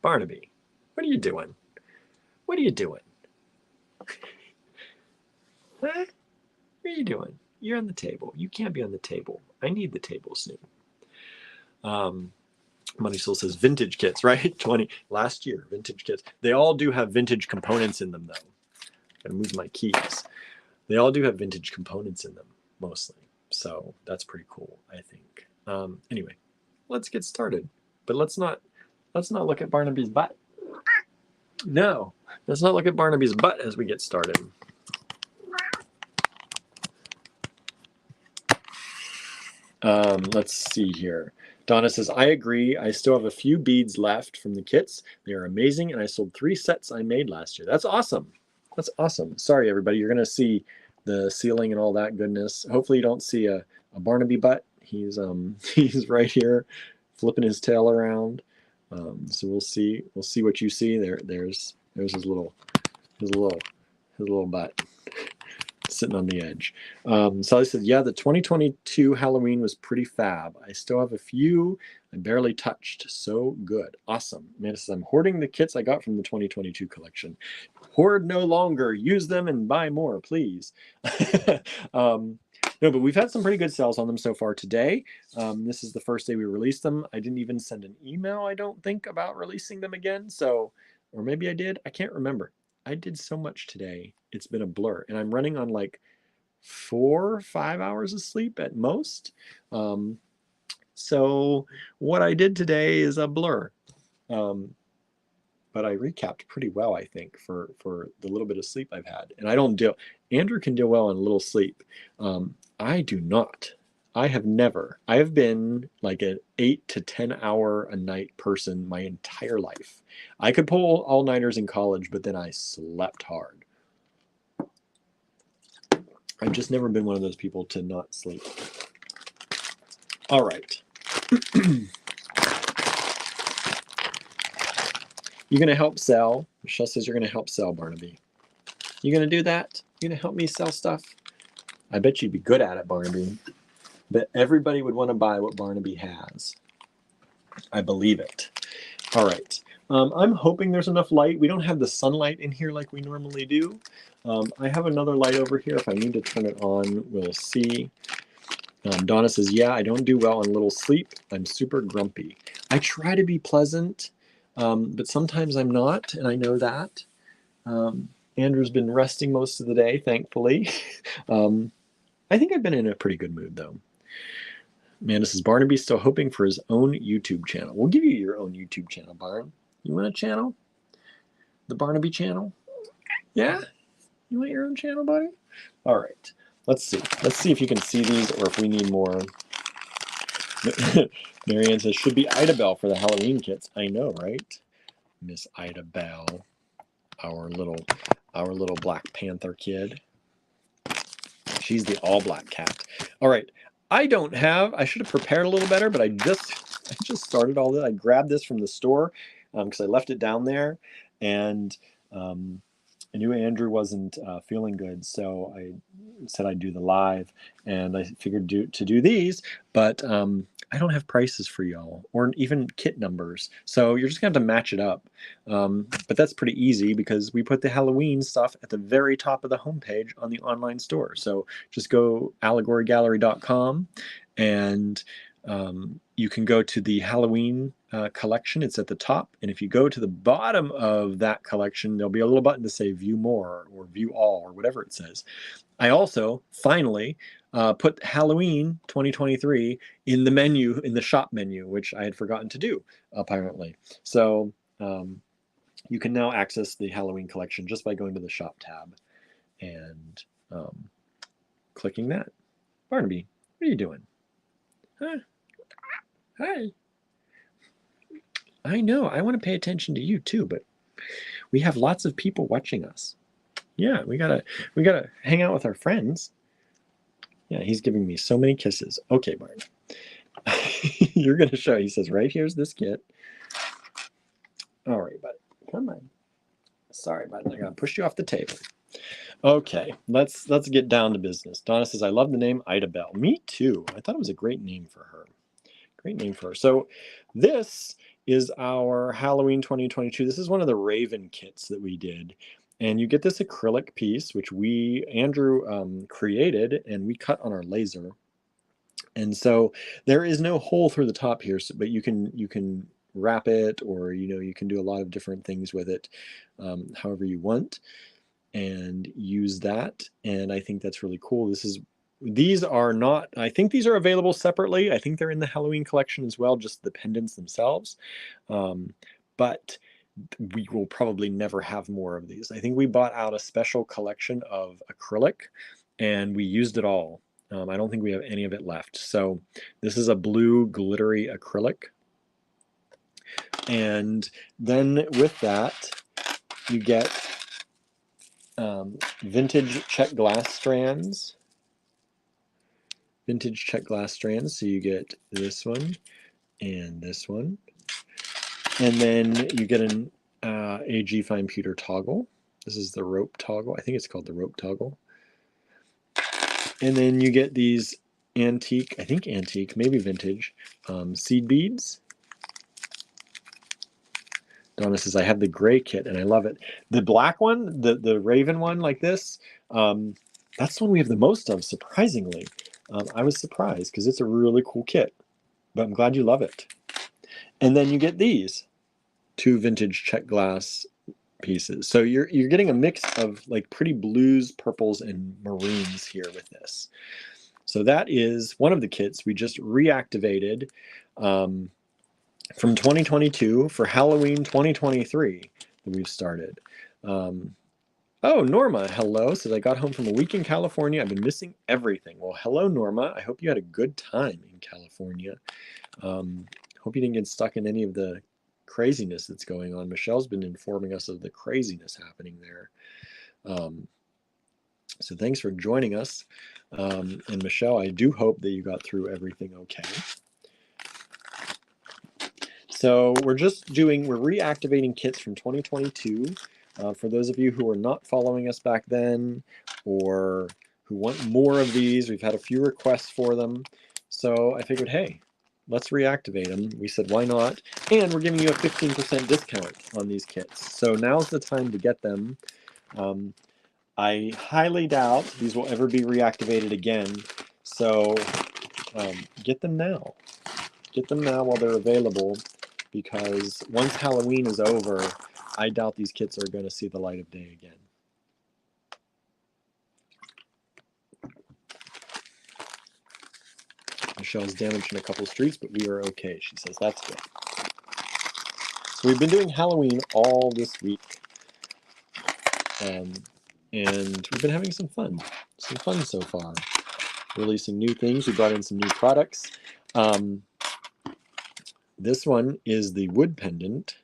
[SPEAKER 1] Barnaby, what are you doing? What are you doing? Huh? What are you doing? You're on the table. You can't be on the table. I need the table soon. Money Soul says vintage kits, right? Last year, vintage kits. They all do have vintage components in them, though. Gotta move my keys. They all do have vintage components in them, mostly. So that's pretty cool, I think. Anyway, let's get started. But let's not look at Barnaby's butt. No, let's not look at Barnaby's butt as we get started. Let's see here. Donna says, I agree. I still have a few beads left from the kits. They are amazing, and I sold 3 sets I made last year. That's awesome. That's awesome. Sorry, everybody. You're going to see the ceiling and all that goodness. Hopefully you don't see a Barnaby butt. He's right here flipping his tail around. So we'll see what you see. There's his little butt. sitting on the edge. Sally said, yeah, the 2022 Halloween was pretty fab. I still have a few I barely touched. So good. Awesome. Amanda says, I'm hoarding the kits I got from the 2022 collection. Hoard no longer. Use them and buy more, please. No, but we've had some pretty good sales on them so far today. This is the first day we released them. I didn't even send an email, I don't think, about releasing them again. So, or maybe I did. I can't remember. I did so much today. It's been a blur. And I'm running on like 4 or 5 hours of sleep at most. So what I did today is a blur. But I recapped pretty well, I think, for the little bit of sleep I've had. And I don't deal, Andrew can deal well on little sleep. I do not. I have been like an 8 to 10 hour a night person my entire life. I could pull all-nighters in college, but then I slept hard. I've just never been one of those people to not sleep. All right. You're going to help sell. Michelle says you're going to help sell, Barnaby. You going to do that? You going to help me sell stuff? I bet you'd be good at it, Barnaby. But everybody would want to buy what Barnaby has. I believe it. All right. I'm hoping there's enough light. We don't have the sunlight in here like we normally do. I have another light over here. If I need to turn it on, we'll see. Donna says, yeah, I don't do well on little sleep. I'm super grumpy. I try to be pleasant, but sometimes I'm not, and I know that. Andrew's been resting most of the day, thankfully. I think I've been in a pretty good mood, though. Amanda says, Barnaby's still hoping for his own YouTube channel. We'll give you your own YouTube channel, Barn. You want a channel? The Barnaby channel? Yeah? You want your own channel, buddy? All right. Let's see. Let's see if you can see these or if we need more. Marianne says, should be Ida Bell for the Halloween kits. I know, right? Miss Ida Bell, our little Black Panther kid. She's the all black cat. All right. I should have prepared a little better, but I just started all this. I grabbed this from the store because I left it down there, and I knew Andrew wasn't feeling good, so I said I'd do the live, and I figured to do these, but I don't have prices for y'all or even kit numbers, so you're just gonna have to match it up. But that's pretty easy because we put the Halloween stuff at the very top of the homepage on the online store. So just go allegorygallery.com and you can go to the Halloween collection. It's at the top. And if you go to the bottom of that collection, there'll be a little button to say view more or view all or whatever it says. I also finally put Halloween 2023 in the menu, in the shop menu, which I had forgotten to do apparently. So you can now access the Halloween collection just by going to the shop tab and clicking that. Barnaby, what are you doing? Huh? Hi. I know, I want to pay attention to you too, but we have lots of people watching us. Yeah, we gotta hang out with our friends. Yeah, he's giving me so many kisses. Okay, Barn. You're gonna show. He says, right here's this kit. All right, bud. Come on. Sorry, bud. I gotta push you off the table. Okay, let's get down to business. Donna says, I love the name Ida Bell. Me too. I thought it was a great name for her. Great name for her. So this is our Halloween 2022. This is one of the Raven kits that we did. And you get this acrylic piece, which Andrew created and we cut on our laser. And so there is no hole through the top here, but you can wrap it, or you can do a lot of different things with it, however you want, and use that. And I think that's really cool. These are not, I think these are available separately. I think they're in the Halloween collection as well, just the pendants themselves. But we will probably never have more of these. I think we bought out a special collection of acrylic and we used it all. I don't think we have any of it left. So this is a blue glittery acrylic. And then with that, you get vintage check glass strands. Vintage check glass strands. So you get this one and this one. And then you get an AG fine pewter toggle. This is the rope toggle. I think it's called the rope toggle. And then you get these antique, I think antique, maybe vintage, seed beads. Donna says, I have the gray kit and I love it. The black one, the raven one like this, that's the one we have the most of, surprisingly. I was surprised because it's a really cool kit, but I'm glad you love it. And then you get these 2 vintage check glass pieces. So you're getting a mix of like pretty blues, purples, and maroons here with this. So that is one of the kits we just reactivated from 2022 for Halloween 2023 that we've started. Oh, Norma, hello. Says, I got home from a week in California. I've been missing everything. Well, hello, Norma. I hope you had a good time in California. Hope you didn't get stuck in any of the craziness that's going on. Michelle's been informing us of the craziness happening there. So thanks for joining us. And Michelle, I do hope that you got through everything okay. So we're reactivating kits from 2022. For those of you who are not following us back then or who want more of these, we've had a few requests for them. So I figured, hey, let's reactivate them. We said, why not? And we're giving you a 15% discount on these kits. So now's the time to get them. I highly doubt these will ever be reactivated again. So get them now. Get them now while they're available, because once Halloween is over, I doubt these kits are going to see the light of day again. Michelle's damaged in a couple streets, but we are okay. She says that's good. So we've been doing Halloween all this week. And we've been having some fun so far. Releasing new things. We brought in some new products. This one is the wood pendant,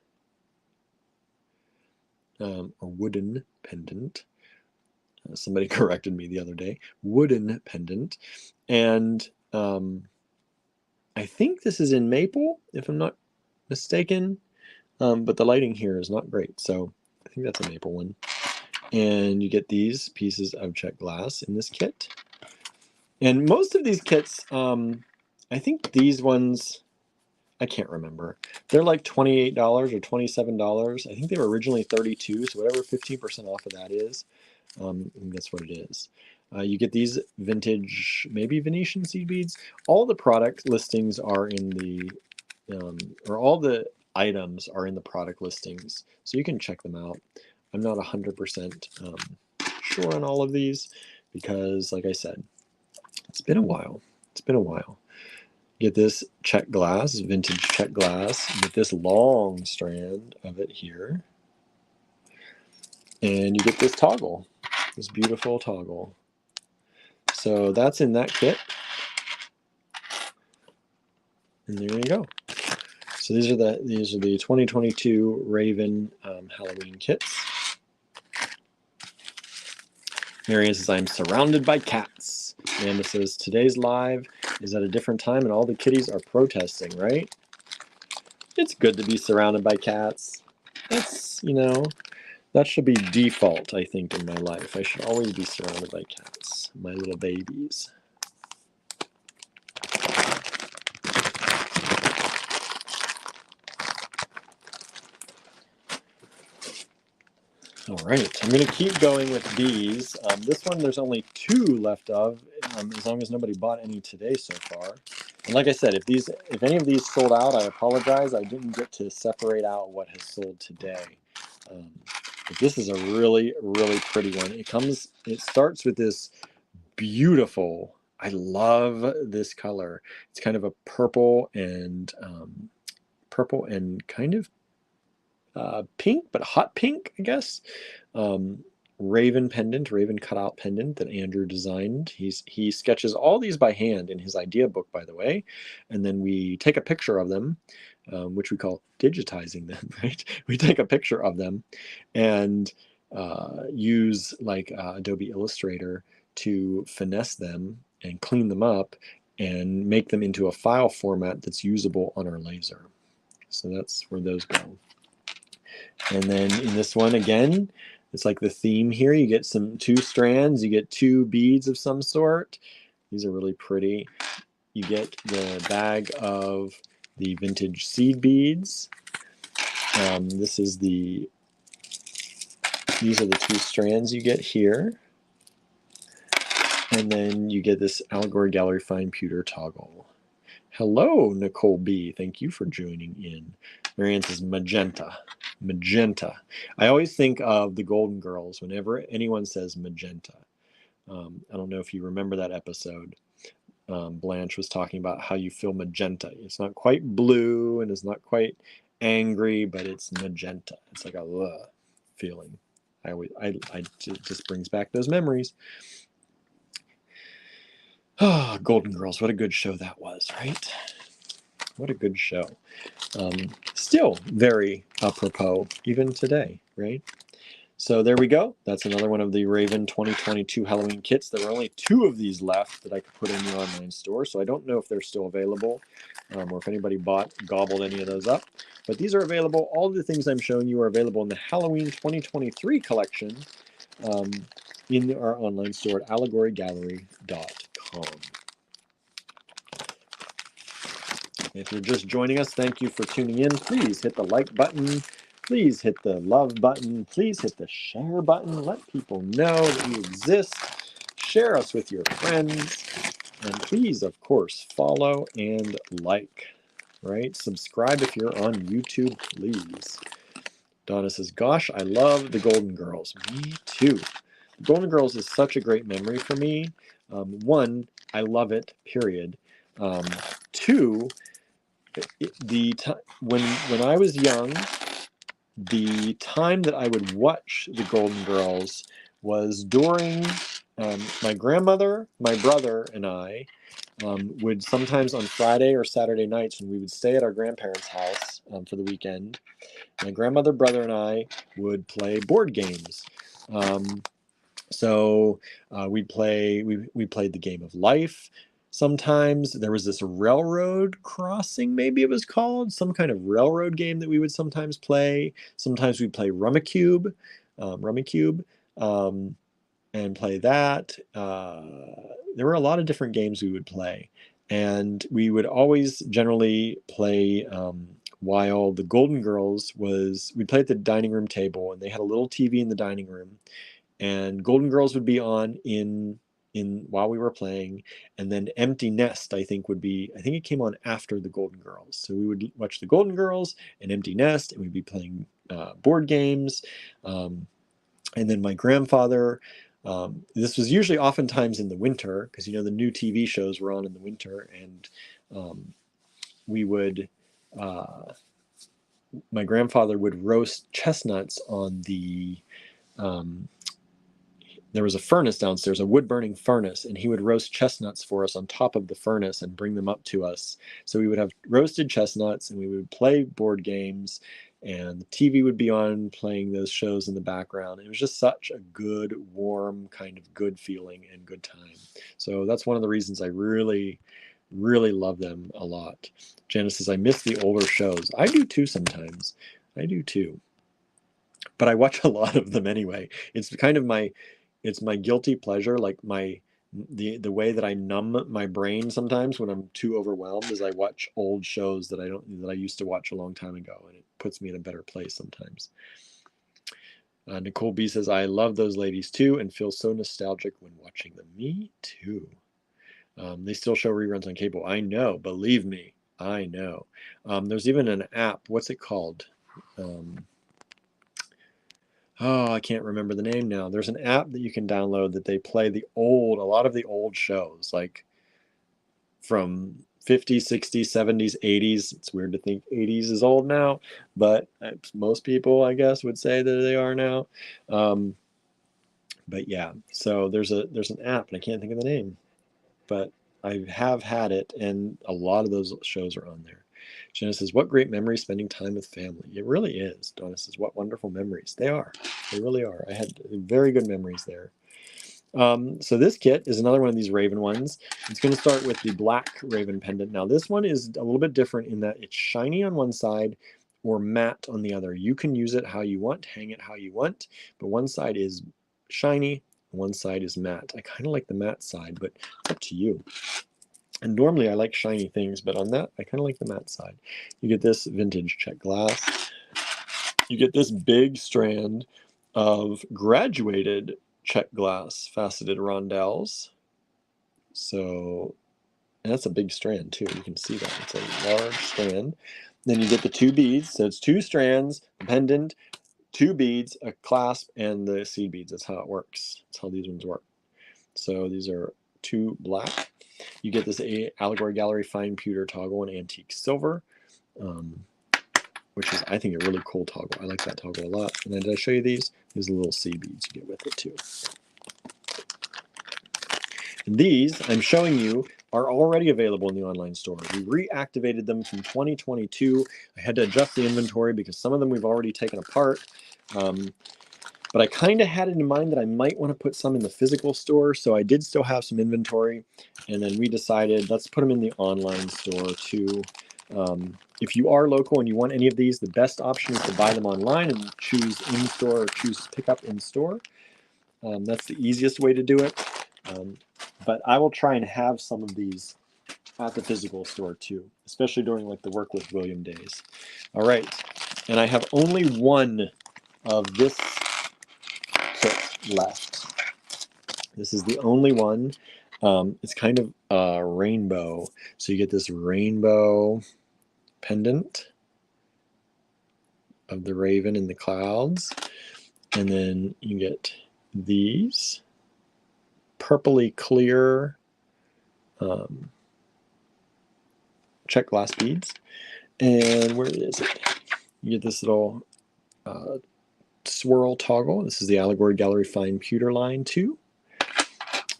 [SPEAKER 1] or wooden pendant. Somebody corrected me the other day. Wooden pendant. And I think this is in maple, if I'm not mistaken. But the lighting here is not great. So I think that's a maple one. And you get these pieces of check glass in this kit. And most of these kits, I think these ones, I can't remember. They're like $28 or $27. I think they were originally $32, so whatever 15% off of that is, I think that's what it is. You get these vintage, maybe Venetian seed beads. All the product listings are in the, or all the items are in the product listings, so you can check them out. I'm not 100% sure on all of these because, like I said, it's been a while. It's been a while. Get this check glass, vintage check glass. Get this long strand of it here. And you get this toggle, this beautiful toggle. So that's in that kit. And there you go. So these are the 2022 Raven Halloween kits. Marianne says, I'm surrounded by cats. Amanda says, today's live is at a different time and all the kitties are protesting, right? It's good to be surrounded by cats. That's, that should be default, I think, in my life. I should always be surrounded by cats, my little babies. All right, I'm going to keep going with these. This one, there's only 2 left of, as long as nobody bought any today so far. And like I said, if any of these sold out, I apologize. I didn't get to separate out what has sold today. But this is a really, really pretty one. It starts with this beautiful, I love this color. It's kind of a purple and kind of pink, but hot pink, I guess. Raven cutout pendant that Andrew designed. He sketches all these by hand in his idea book, by the way, and then we take a picture of them, which we call digitizing them, right? We take a picture of them and use like Adobe Illustrator to finesse them and clean them up and make them into a file format that's usable on our laser. So that's where those go. And then in this one again, It's like the theme here. You get two strands, you get 2 beads of some sort. These are really pretty. You get the bag of the vintage seed beads. These are the 2 strands you get here. And then you get this Allegory Gallery Fine Pewter toggle. Hello, Nicole B. Thank you for joining in. Marianne says magenta. Magenta. I always think of the Golden Girls whenever anyone says magenta. I don't know if you remember that episode. Blanche was talking about how you feel magenta. It's not quite blue and it's not quite angry, but it's magenta. It's like a feeling. It just brings back those memories. Ah, Golden Girls, what a good show that was, right? What a good show. Still very apropos, even today, right? So there we go. That's another one of the Raven 2022 Halloween kits. There were only 2 of these left that I could put in the online store, so I don't know if they're still available or if anybody gobbled any of those up. But these are available. All the things I'm showing you are available in the Halloween 2023 collection in our online store at allegorygallery.com. If you're just joining us, thank you for tuning in. Please hit the like button. Please hit the love button. Please hit the share button. Let people know that we exist. Share us with your friends. And please, of course, follow and like, right? Subscribe if you're on YouTube, please. Donna says, gosh, I love the Golden Girls. Me too. The Golden Girls is such a great memory for me. 1, I love it, period. 2, when I was young, the time that I would watch the Golden Girls was during my grandmother, my brother, and I would sometimes on Friday or Saturday nights when we would stay at our grandparents' house for the weekend. My grandmother, brother, and I would play board games. So we played the game of life. Sometimes there was this railroad crossing, maybe it was called, some kind of railroad game that we would sometimes play. Sometimes we'd play Rummikub, and play that. There were a lot of different games we would play. And we would always generally play while the Golden Girls we'd play at the dining room table, and they had a little TV in the dining room. And Golden Girls would be on in while we were playing, and then Empty Nest I think it came on after the Golden Girls. So we would watch the Golden Girls and Empty Nest, and we'd be playing board games. And then my grandfather, this was usually oftentimes in the winter, because the new TV shows were on in the winter, and we would my grandfather would roast chestnuts on the there was a furnace downstairs, a wood-burning furnace, and he would roast chestnuts for us on top of the furnace and bring them up to us. So we would have roasted chestnuts, and we would play board games, and the TV would be on playing those shows in the background. It was just such a good, warm, kind of good feeling and good time. So that's one of the reasons I really, really love them a lot. Janice says, I miss the older shows. I do too sometimes. I do too. But I watch a lot of them anyway. It's kind of my guilty pleasure, like the way that I numb my brain sometimes when I'm too overwhelmed is I watch old shows that I used to watch a long time ago, and it puts me in a better place sometimes. Nicole B says, I love those ladies too and feel so nostalgic when watching them. Me too. They still show reruns on cable. I know, believe me, I know. There's even an app. What's it called? I can't remember the name now. There's an app that you can download that they play a lot of the old shows, like from 50s, 60s, 70s, 80s. It's weird to think 80s is old now, but most people, I guess, would say that they are now. But yeah, so there's an app, and I can't think of the name, but I have had it, and a lot of those shows are on there. Jenna says, what great memories spending time with family. It really is. Donna says, what wonderful memories. They are. They really are. I had very good memories there. So this kit is another one of these Raven ones. It's going to start with the black Raven pendant. Now this one is a little bit different in that it's shiny on one side or matte on the other. You can use it how you want, hang it how you want, but one side is shiny, one side is matte. I kind of like the matte side, but it's up to you. And normally I like shiny things, but on that, I kind of like the matte side. You get this vintage check glass. You get this big strand of graduated check glass faceted rondelles. So that's a big strand too. You can see that. It's a large strand. Then you get the 2 beads. So it's 2 strands, a pendant, 2 beads, a clasp, and the seed beads. That's how it works. That's how these ones work. So these are 2 black. You get this Allegory Gallery fine pewter toggle in antique silver, which is, I think, a really cool toggle. I like that toggle a lot. And then did I show you these? These are little seed beads you get with it too. And these, I'm showing you, are already available in the online store. We reactivated them from 2022. I had to adjust the inventory because some of them we've already taken apart. But I kind of had it in mind that I might want to put some in the physical store, so I did still have some inventory. And then we decided, let's put them in the online store too. If you are local and you want any of these, the best option is to buy them online and choose in-store or choose pick-up in-store. That's the easiest way to do it. But I will try and have some of these at the physical store too, especially during like the Work with William days. All right, and I have only one of this kit left. This is the only one. It's kind of a rainbow. So you get this rainbow pendant of the raven in the clouds. And then you get these purpley clear check glass beads. And where is it? You get this little swirl toggle. This is the Allegory Gallery fine pewter line too.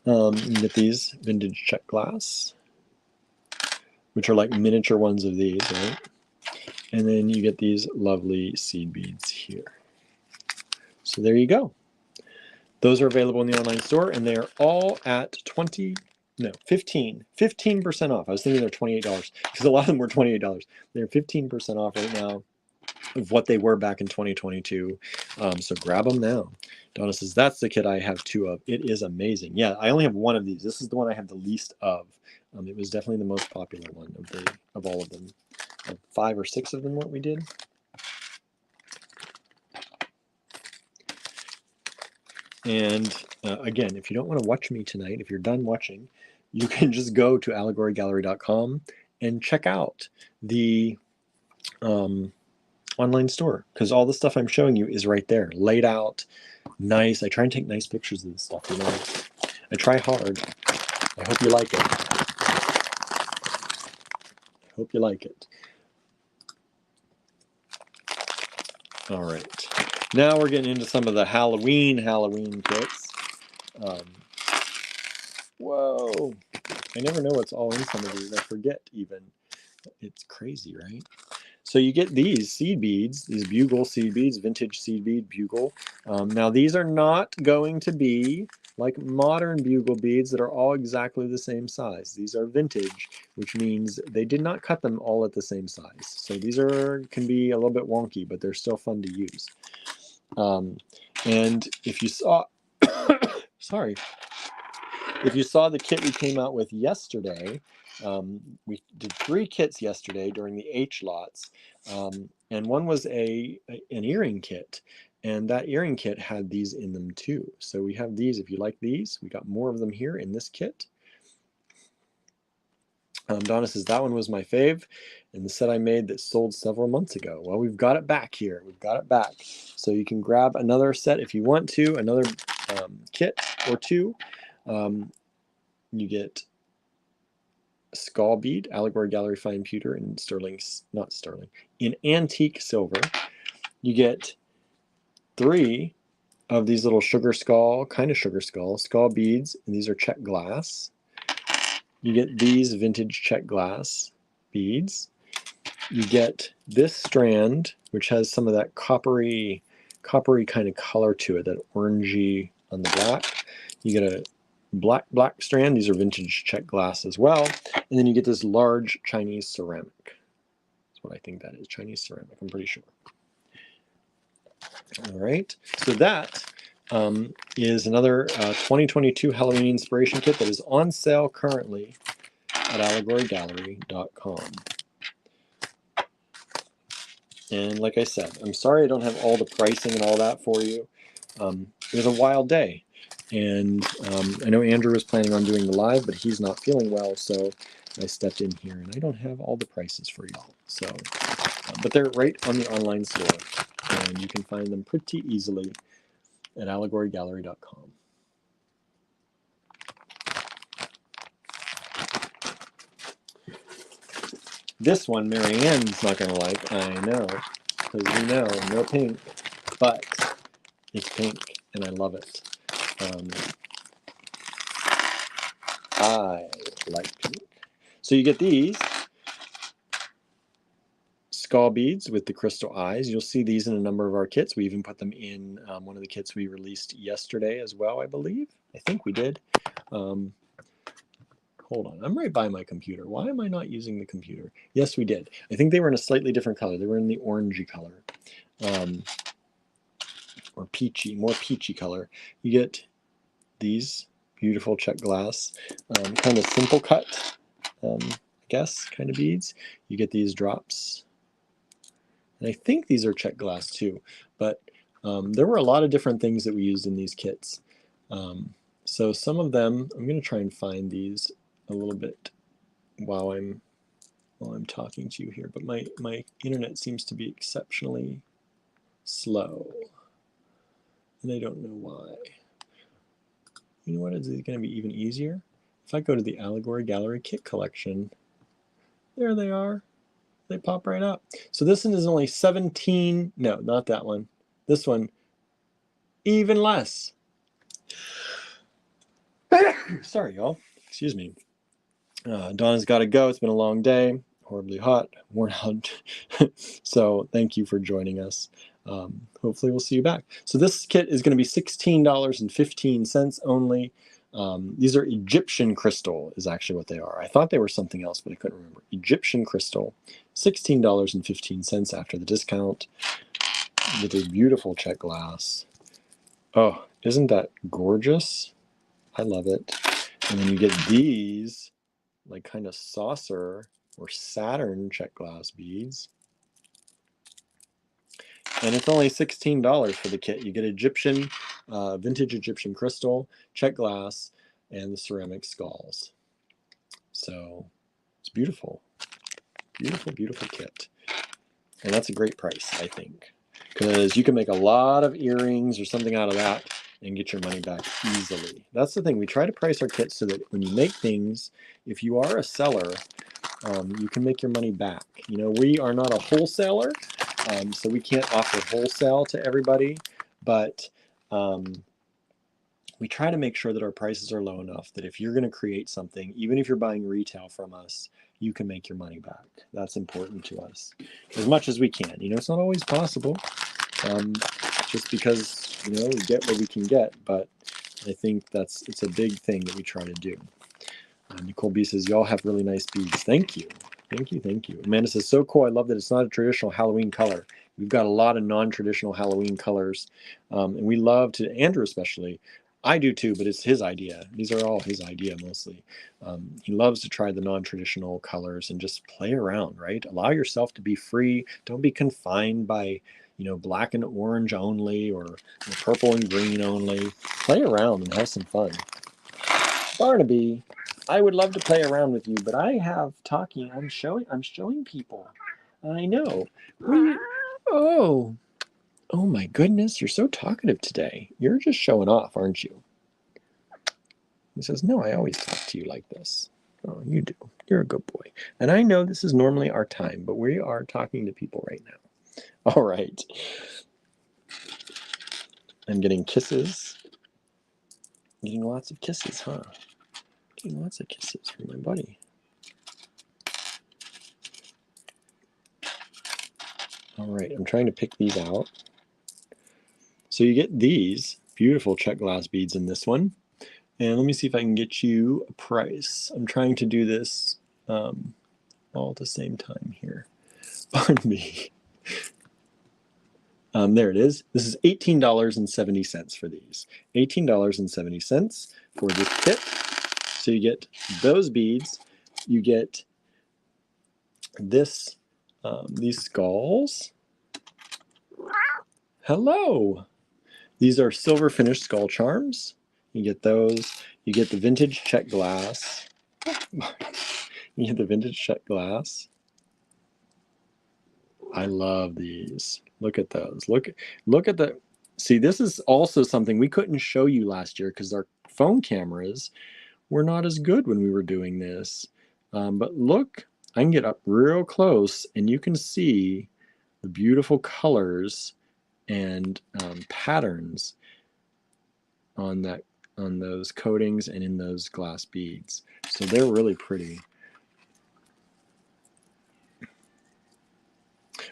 [SPEAKER 1] You get these vintage check glass, which are like miniature ones of these, right? And then you get these lovely seed beads here. So there you go. Those are available in the online store, and they are all at 15% off. I was thinking they're $28 because a lot of them were $28. They're 15% off right now of what they were back in 2022. So grab them now. Donna says, that's the kit I have 2 of. It is amazing. Yeah, I only have 1 of these. This is the one I have the least of. It was definitely the most popular one of all of them. 5 or 6 of them what we did. And again, if you don't want to watch me tonight, if you're done watching, you can just go to allegorygallery.com and check out the online store, because all the stuff I'm showing you is right there, laid out, nice. I try and take nice pictures of this stuff, you know. I try hard. I hope you like it. I hope you like it. All right. Now we're getting into some of the Halloween kits. Whoa. I never know what's all in some of these. I forget even. It's crazy, right? So you get these seed beads, these bugle seed beads, vintage seed bead bugle. Now these are not going to be like modern bugle beads that are all exactly the same size. These are vintage, which means they did not cut them all at the same size. So these can be a little bit wonky, but they're still fun to use. And if you saw, sorry, if you saw the kit we came out with yesterday, we did 3 kits yesterday during the H lots, and one was an earring kit, and that earring kit had these in them too. So we have these. If you like these, we got more of them here in this kit. Donna says, that one was my fave, and the set I made that sold several months ago. Well, we've got it back here. We've got it back. So you can grab another set if you want to, another kit or 2. You get skull bead, Allegory Gallery fine pewter, in in antique silver. You get 3 of these little sugar skull beads, and these are check glass. You get these vintage check glass beads. You get this strand, which has some of that coppery kind of color to it, that orangey on the black. You get a black strand. These are vintage check glass as well. And then you get this large Chinese ceramic. That's what I think that is, Chinese ceramic, I'm pretty sure. All right, so that is another 2022 Halloween inspiration kit that is on sale currently at allegorygallery.com. And like I said, I'm sorry I don't have all the pricing and all that for you. It was a wild day. And I know Andrew was planning on doing the live, but he's not feeling well, so I stepped in here, and I don't have all the prices for y'all. So, but they're right on the online store, and you can find them pretty easily at allegorygallery.com. This one, Marianne's not going to like, I know, because we know, no pink, but it's pink, and I love it. I like pink. So you get these skull beads with the crystal eyes. You'll see these in a number of our kits. We even put them in one of the kits we released yesterday as well, I believe. I think we did. Hold on, I'm right by my computer. Why am I not using the computer? Yes, we did. I think they were in a slightly different color. They were in the orangey color. Or peachy, more peachy color. You get these beautiful check glass, kind of simple cut, I guess, kind of beads. You get these drops. And I think these are check glass too, but there were a lot of different things that we used in these kits. So some of them, I'm going to try and find these a little bit while I'm talking to you here, but my internet seems to be exceptionally slow, and I don't know why. You know what is going to be even easier? If I go to the Allegory Gallery Kit Collection, there they are. They pop right up. So this one is only 17, no, not that one. This one, even less. Sorry, y'all. Excuse me. Donna's got to go. It's been a long day. Horribly hot, worn out. So thank you for joining us. Hopefully we'll see you back. So this kit is going to be $16.15 only. These are Egyptian crystal is actually what they are. I thought they were something else, but I couldn't remember. Egyptian crystal, $16.15 after the discount. With a beautiful check glass. Oh, isn't that gorgeous? I love it. And then you get these like kind of saucer or Saturn check glass beads. And it's only $16 for the kit. You get Egyptian, vintage Egyptian crystal, check glass, and the ceramic skulls. So it's beautiful. Beautiful, beautiful kit. And that's a great price, I think. Because you can make a lot of earrings or something out of that and get your money back easily. That's the thing. We try to price our kits so that when you make things, if you are a seller, you can make your money back. You know, we are not a wholesaler, so we can't offer wholesale to everybody, but we try to make sure that our prices are low enough that if you're going to create something, even if you're buying retail from us, you can make your money back. That's important to us as much as we can. You know, it's not always possible, just because, you know, we get what we can get, but I think it's a big thing that we try to do. Nicole B says, y'all have really nice beads. Thank you. Thank you. Thank you. Amanda says, so cool. I love that it's not a traditional Halloween color. We've got a lot of non-traditional Halloween colors. And we love to, Andrew especially, I do too, but it's his idea. These are all his idea mostly. He loves to try the non-traditional colors and just play around, right? Allow yourself to be free. Don't be confined by, you know, black and orange only or purple and green only. Play around and have some fun. Barnaby, I would love to play around with you, but I have talking. I'm showing people. I know. Oh my goodness, you're so talkative today. You're just showing off, aren't you? He says, no, I always talk to you like this. Oh, you do. You're a good boy. And I know this is normally our time, but we are talking to people right now. All right. I'm getting kisses. Getting lots of kisses, huh? Getting lots of kisses from my buddy. All right, I'm trying to pick these out. So you get these beautiful check glass beads in this one. And let me see if I can get you a price. I'm trying to do this all at the same time here. Barnaby. There it is. This is $18.70 for these. $18.70 for this kit. So you get those beads. You get this, these skulls. Hello. These are silver finished skull charms. You get those. You get the vintage check glass. You get the vintage check glass. I love these. Look at those. Look at the. See, this is also something we couldn't show you last year because our phone cameras were not as good when we were doing this. But look, I can get up real close and you can see the beautiful colors and patterns on those coatings and in those glass beads. So they're really pretty.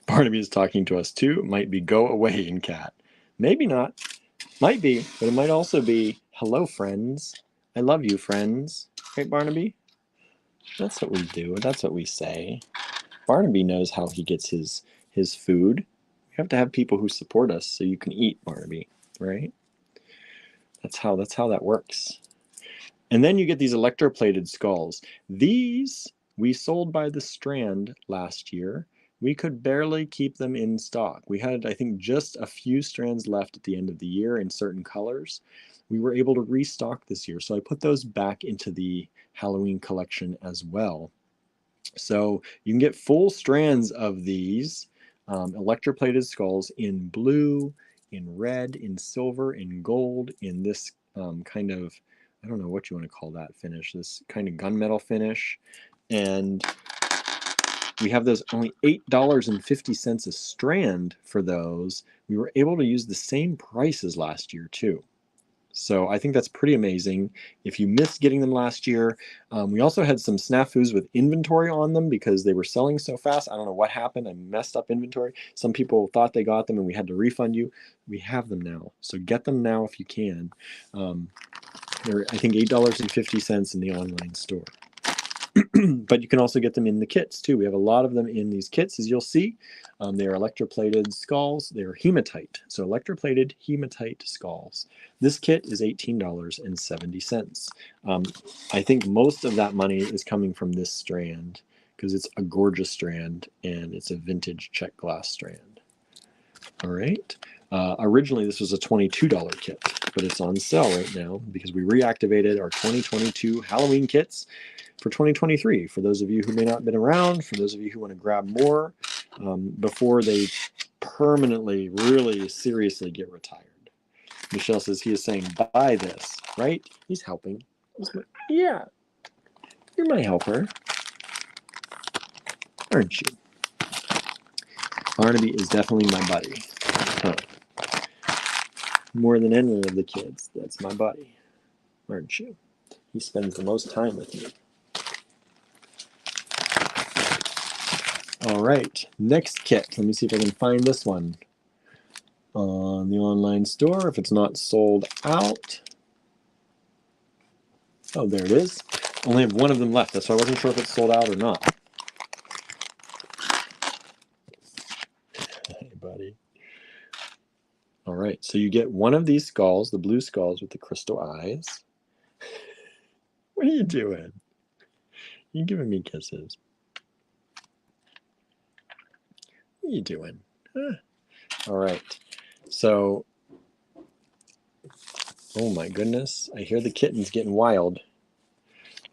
[SPEAKER 1] Barnaby is talking to us too. It might be go away in cat. Maybe not. Might be, but it might also be hello, friends. I love you, friends. Right, Barnaby? That's what we do. That's what we say. Barnaby knows how he gets his food. We have to have people who support us so you can eat, Barnaby, right? That's how that works. And then you get these electroplated skulls. These we sold by the strand last year. We could barely keep them in stock. We had, I think, just a few strands left at the end of the year in certain colors. We were able to restock this year, so I put those back into the Halloween collection as well. So you can get full strands of these electroplated skulls in blue, in red, in silver, in gold, in this kind of, I don't know what you want to call that finish, this kind of gunmetal finish. And we have those only $8.50 a strand for those. We were able to use the same price as last year too. So I think that's pretty amazing. If you missed getting them last year, we also had some snafus with inventory on them because they were selling so fast. I don't know what happened. I messed up inventory. Some people thought they got them and we had to refund you. We have them now. So get them now if you can. They're, I think, $8.50 in the online store. But you can also get them in the kits too. We have a lot of them in these kits, as you'll see. They are electroplated skulls. They are hematite. So electroplated hematite skulls. This kit is $18.70. I think most of that money is coming from this strand because it's a gorgeous strand and it's a vintage check glass strand. All right. Originally, this was a $22 kit, but it's on sale right now because we reactivated our 2022 Halloween kits for 2023. For those of you who may not have been around, for those of you who want to grab more before they permanently, really seriously get retired. Michelle says he is saying, buy this, right? He's helping. Yeah, you're my helper, aren't you? Barnaby is definitely my buddy. Huh. More than any of the kids, that's my buddy, aren't you? He spends the most time with me. All right, next kit. Let me see if I can find this one on the online store, if it's not sold out. Oh, there it is. Only have one of them left, so I wasn't sure if it's sold out or not. Hey, buddy. All right, so you get one of these skulls, the blue skulls with the crystal eyes. What are you doing? You're giving me kisses. What are you doing? Huh. All right, so, oh my goodness, I hear the kittens getting wild.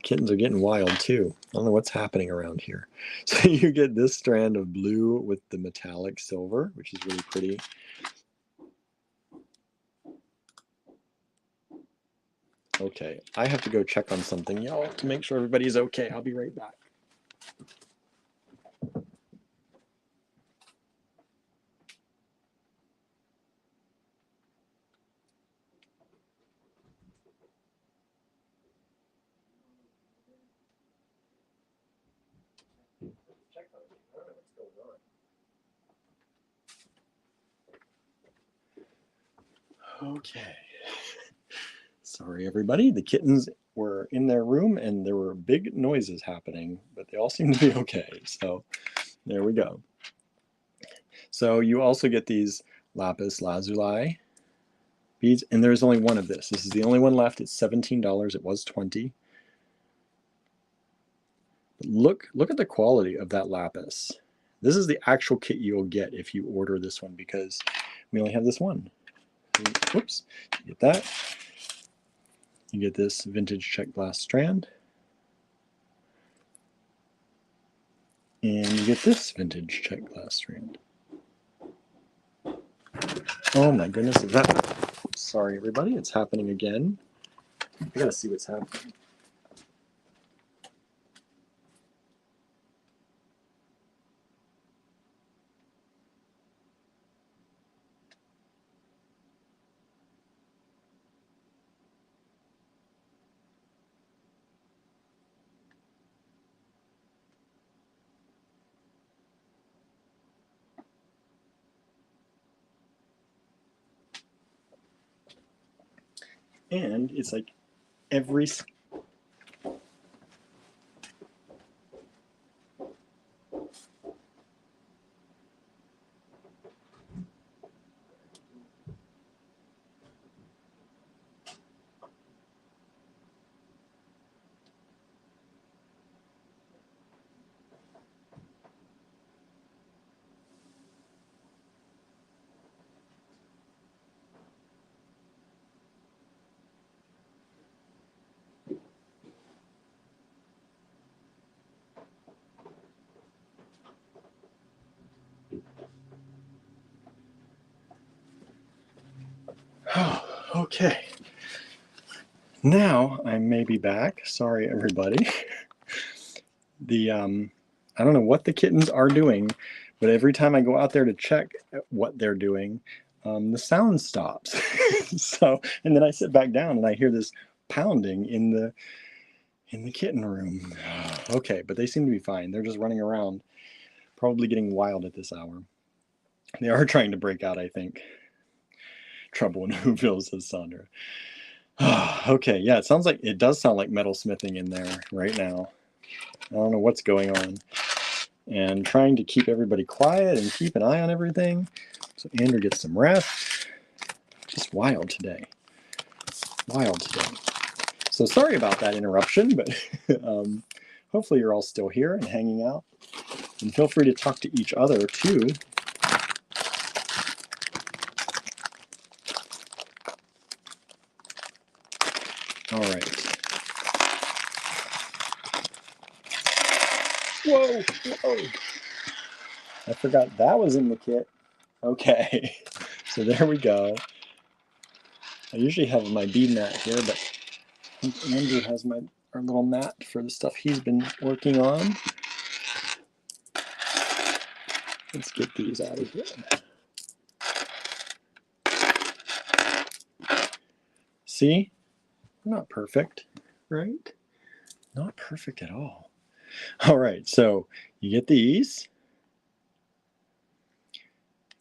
[SPEAKER 1] Kittens are getting wild too. I don't know what's happening around here. So you get this strand of blue with the metallic silver, which is really pretty. Okay, I have to go check on something, y'all, to make sure everybody's okay. I'll be right back. Okay. Sorry, everybody. The kittens were in their room and there were big noises happening, but they all seem to be okay. So there we go. So you also get these lapis lazuli beads, and there's only one of this. This is the only one left. It's $17. It was $20. But look at the quality of that lapis. This is the actual kit you'll get if you order this one, because we only have this one. Whoops, you get that. You get this vintage check glass strand. And you get this vintage check glass strand. Oh my goodness, is that... Sorry everybody, it's happening again. I gotta see what's happening. And it's like every... Oh, okay. Now I may be back. Sorry, everybody. I don't know what the kittens are doing, but every time I go out there to check what they're doing, the sound stops. So, and then I sit back down and I hear this pounding in the kitten room. Okay, but they seem to be fine. They're just running around, probably getting wild at this hour. They are trying to break out, I think. Trouble in Whoville, says Sandra. Okay, yeah, it does sound like metal smithing in there right now. I don't know what's going on. And trying to keep everybody quiet and keep an eye on everything. So Andrew gets some rest. Just wild today. Wild today. So sorry about that interruption, but hopefully you're all still here and hanging out. And feel free to talk to each other too. All right. Whoa, whoa. I forgot that was in the kit. Okay, so there we go. I usually have my bead mat here, but I think Andrew has our little mat for the stuff he's been working on. Let's get these out of here. See? Not perfect, right? Not perfect at all. All right, so you get these.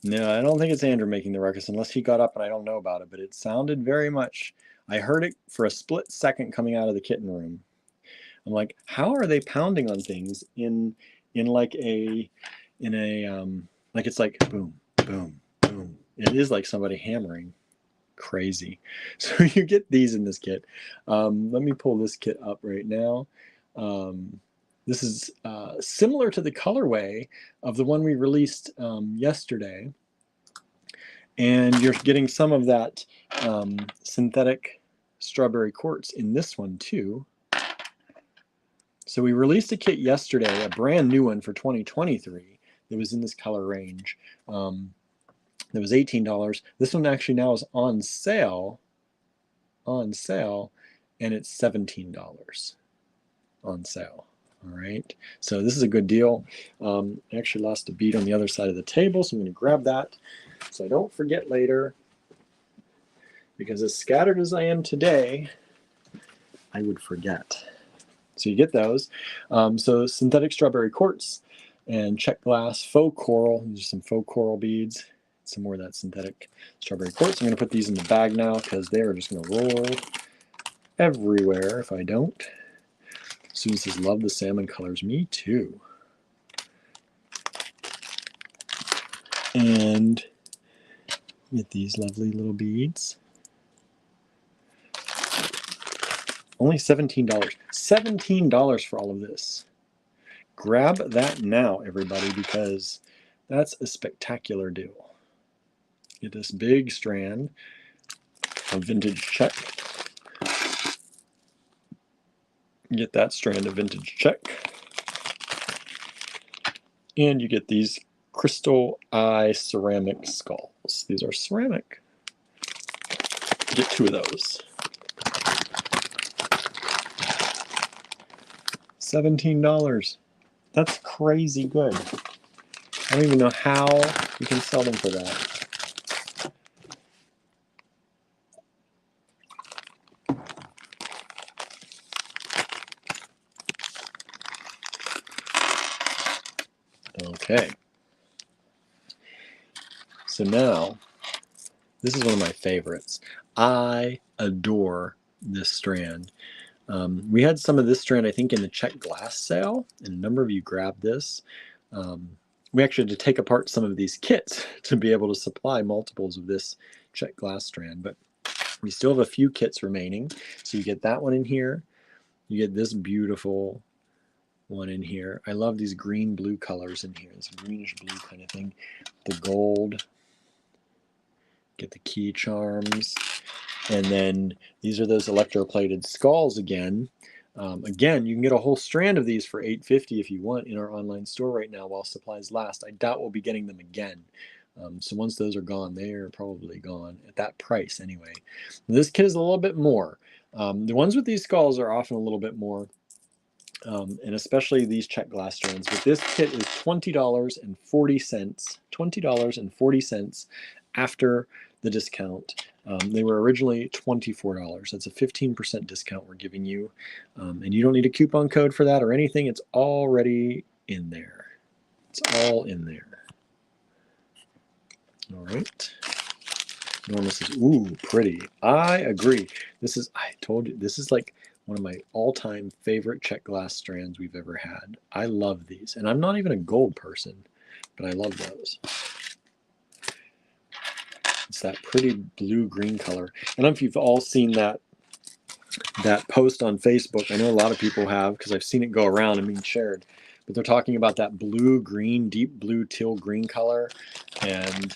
[SPEAKER 1] No, I don't think it's Andrew making the ruckus unless he got up and I don't know about it, but it sounded very much, I heard it for a split second coming out of the kitten room. I'm like, how are they pounding on things in like a, like it's like boom, boom, boom. It is like somebody hammering. Crazy. So you get these in this kit. Let me pull this kit up right now. This is similar to the colorway of the one we released yesterday. And you're getting some of that synthetic strawberry quartz in this one too. So we released a kit yesterday, a brand new one for 2023 that was in this color range. That was $18. This one actually now is on sale, and it's $17 on sale. All right, so this is a good deal. I actually lost a bead on the other side of the table, so I'm going to grab that so I don't forget later. Because as scattered as I am today, I would forget. So you get those. So synthetic strawberry quartz and check glass faux coral. These are some faux coral beads. Some more of that synthetic strawberry quartz. I'm going to put these in the bag now because they are just going to roll everywhere if I don't. Susan says, love the salmon colors. Me too. And get these lovely little beads. Only $17. $17 for all of this. Grab that now, everybody, because that's a spectacular deal. Get this big strand of vintage check. Get that strand of vintage check. And you get these crystal eye ceramic skulls. These are ceramic. Get 2 of those. $17. That's crazy good. I don't even know how you can sell them for that. Okay. So now, this is one of my favorites. I adore this strand. We had some of this strand, I think, in the Czech glass sale, and a number of you grabbed this. We actually had to take apart some of these kits to be able to supply multiples of this Czech glass strand, but we still have a few kits remaining. So you get that one in here. You get this beautiful one in here. I love these green-blue colors in here. This greenish-blue kind of thing. The gold. Get the key charms. And then these are those electroplated skulls again. Again, you can get a whole strand of these for $8.50 if you want in our online store right now while supplies last. I doubt we'll be getting them again. So once those are gone, they are probably gone at that price anyway. This kit is a little bit more. The ones with these skulls are often a little bit more, and especially these Czech glass strands. But this kit is $20.40. $20.40 after the discount. They were originally $24. That's a 15% discount we're giving you. And you don't need a coupon code for that or anything. It's already in there. It's all in there. All right. Norma says, ooh, pretty. I agree. This is, I told you, this is like one of my all-time favorite Czech glass strands we've ever had. I love these. And I'm not even a gold person, but I love those. It's that pretty blue-green color. I don't know if you've all seen that post on Facebook. I know a lot of people have because I've seen it go around and being shared. But they're talking about that blue-green, deep blue teal green color. And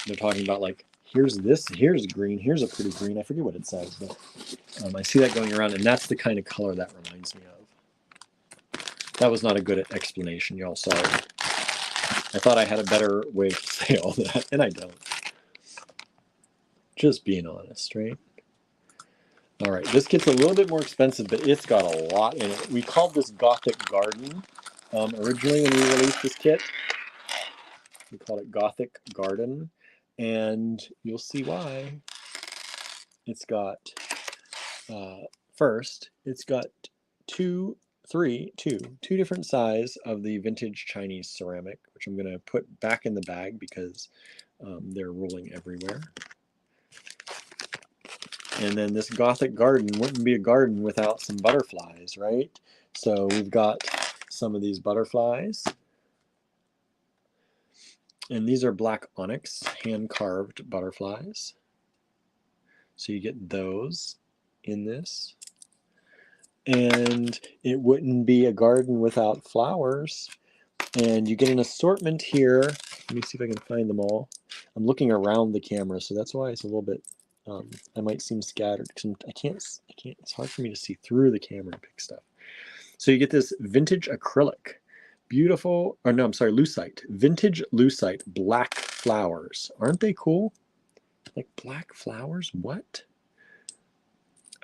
[SPEAKER 1] they're talking about like, here's green, here's a pretty green. I forget what it says, but I see that going around. And that's the kind of color that reminds me of. That was not a good explanation, y'all. Sorry. I thought I had a better way to say all that, and I don't. Just being honest, right? All right, this kit's a little bit more expensive, but it's got a lot in it. We called this Gothic Garden originally when we released this kit. We called it Gothic Garden, and you'll see why. It's got, first, it's got two different size of the vintage Chinese ceramic, which I'm going to put back in the bag because they're rolling everywhere. And then this Gothic Garden wouldn't be a garden without some butterflies, right? So we've got some of these butterflies. And these are black onyx, hand-carved butterflies. So you get those in this. And it wouldn't be a garden without flowers. And you get an assortment here. Let me see if I can find them all. I'm looking around the camera, so that's why it's a little bit, I might seem scattered. I can't, it's hard for me to see through the camera and pick stuff. So you get this vintage acrylic, beautiful, or no, I'm sorry, lucite, vintage lucite, black flowers. Aren't they cool? Like black flowers, what?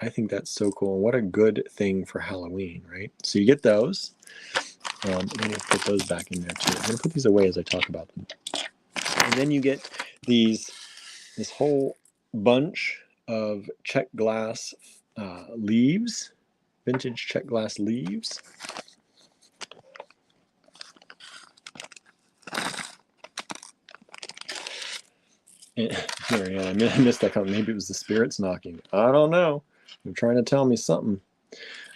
[SPEAKER 1] I think that's so cool. And what a good thing for Halloween, right? So you get those. I'm going to put those back in there too. I'm going to put these away as I talk about them. And then you get this whole bunch of Czech glass leaves, vintage Czech glass leaves. Marianne, I missed that comment. Maybe it was the spirits knocking. I don't know. They're trying to tell me something.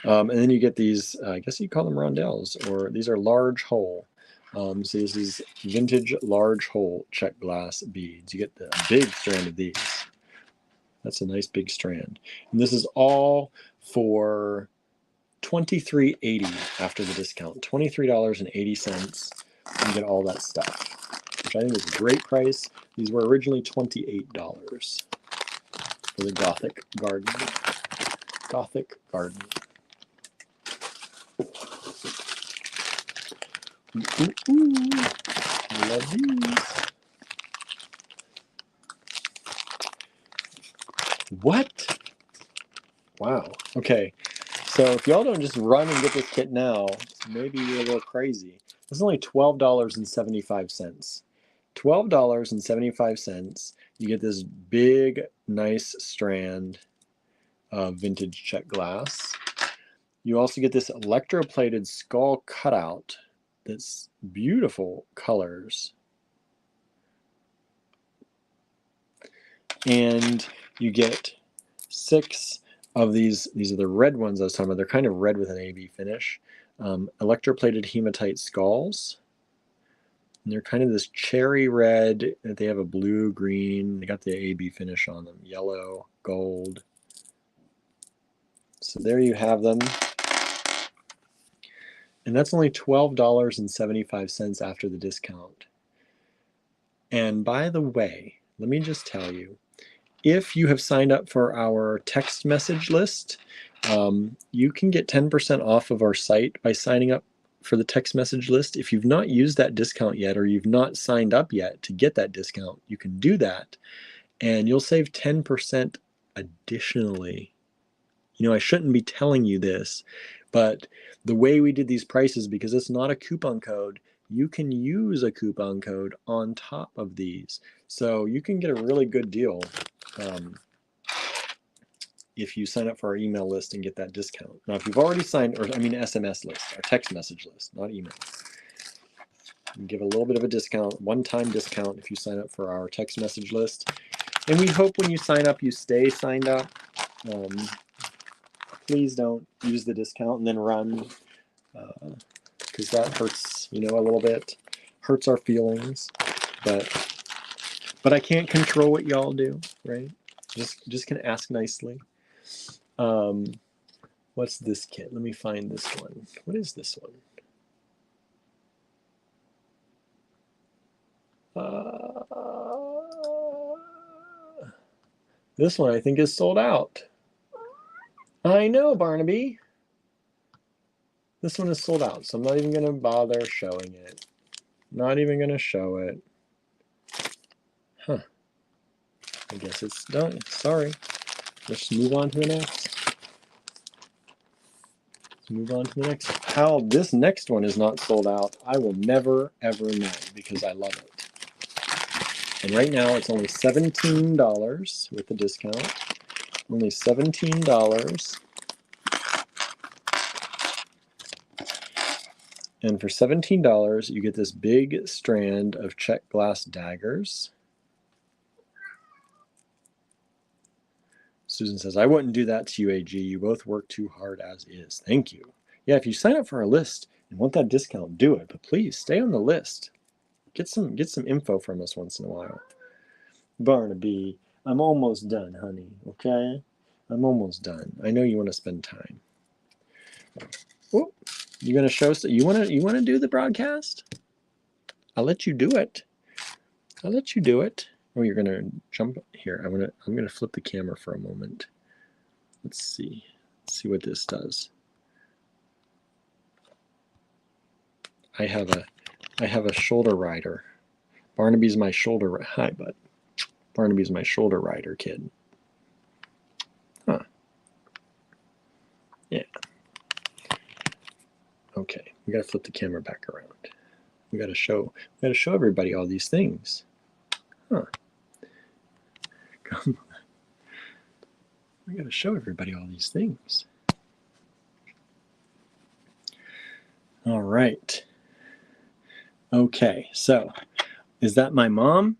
[SPEAKER 1] And then you get these, I guess you call them rondelles, or these are large hole So this is vintage large hole check glass beads. You get the big strand of these. That's a nice big strand. And this is all for $23.80 after the discount. $23.80. You get all that stuff, which I think is a great price. These were originally $28 for the Gothic Garden. Gothic Garden. I love these. What? Wow. Okay. So if y'all don't just run and get this kit now, maybe you're a little crazy. This is only $12.75. $12.75. You get this big, nice strand of vintage check glass. You also get this electroplated skull cutout that's beautiful colors. And you get 6 of these. These are the red ones I was talking about. They're kind of red with an AB finish. Electroplated hematite skulls. And they're kind of this cherry red. They have a blue, green. They got the AB finish on them. Yellow, gold. So there you have them. And that's only $12.75 after the discount. And by the way, let me just tell you, if you have signed up for our text message list, you can get 10% off of our site by signing up for the text message list. If you've not used that discount yet, or you've not signed up yet to get that discount, you can do that and you'll save 10% additionally. You know, I shouldn't be telling you this, but the way we did these prices, because it's not a coupon code, you can use a coupon code on top of these. So you can get a really good deal if you sign up for our email list and get that discount. Now, if you've already signed, or I mean SMS list, our text message list, not email. You give a little bit of a discount, one-time discount if you sign up for our text message list. And we hope when you sign up, you stay signed up. Please don't use the discount and then run, because that hurts, you know, a little bit, hurts our feelings. But I can't control what y'all do, right? Just can ask nicely. What's this kit? Let me find this one. What is this one? This one I think is sold out. I know, Barnaby. This one is sold out, so I'm not even going to bother showing it. Not even going to show it. Huh. I guess it's done. Sorry. Let's move on to the next. Let's move on to the next. How this next one is not sold out, I will never, ever know, because I love it. And right now it's only $17 with the discount. Only $17. And for $17, you get this big strand of check glass daggers. Susan says, I wouldn't do that to you, AG. You both work too hard as is. Thank you. Yeah, if you sign up for our list and want that discount, do it. But please stay on the list. Get some info from us once in a while. Barnaby, I'm almost done, honey. Okay? I'm almost done. I know you want to spend time. Oh, you gonna show us? You wanna do the broadcast? I'll let you do it. I'll let you do it. Oh, you're gonna jump here. I'm gonna flip the camera for a moment. Let's see. Let's see what this does. I have a shoulder rider. Barnaby's my shoulder. Hi, bud. Barnaby's my shoulder rider kid. Huh. Yeah. Okay, we gotta flip the camera back around. We gotta show everybody all these things. Huh. Come on. We gotta show everybody all these things. All right. Okay, so is that my mom?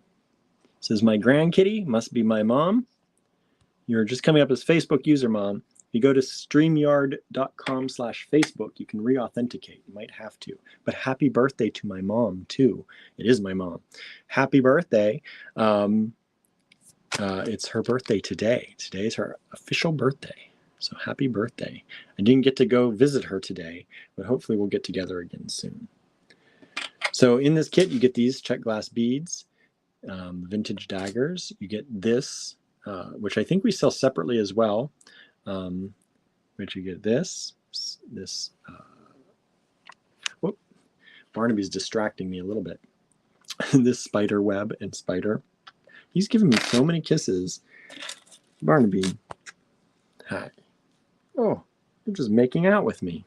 [SPEAKER 1] Says my grandkitty, must be my mom. You're just coming up as Facebook user mom. If you go to StreamYard.com/Facebook, you can re-authenticate. You might have to. But happy birthday to my mom, too. It is my mom. Happy birthday. It's her birthday today. Today is her official birthday. So happy birthday. I didn't get to go visit her today, but hopefully we'll get together again soon. So in this kit, you get these check glass beads, vintage daggers. You get this, which I think we sell separately as well. But you get this, whoop, Barnaby's distracting me a little bit. This spider web and spider. He's giving me so many kisses. Barnaby, hi. Oh, you're just making out with me.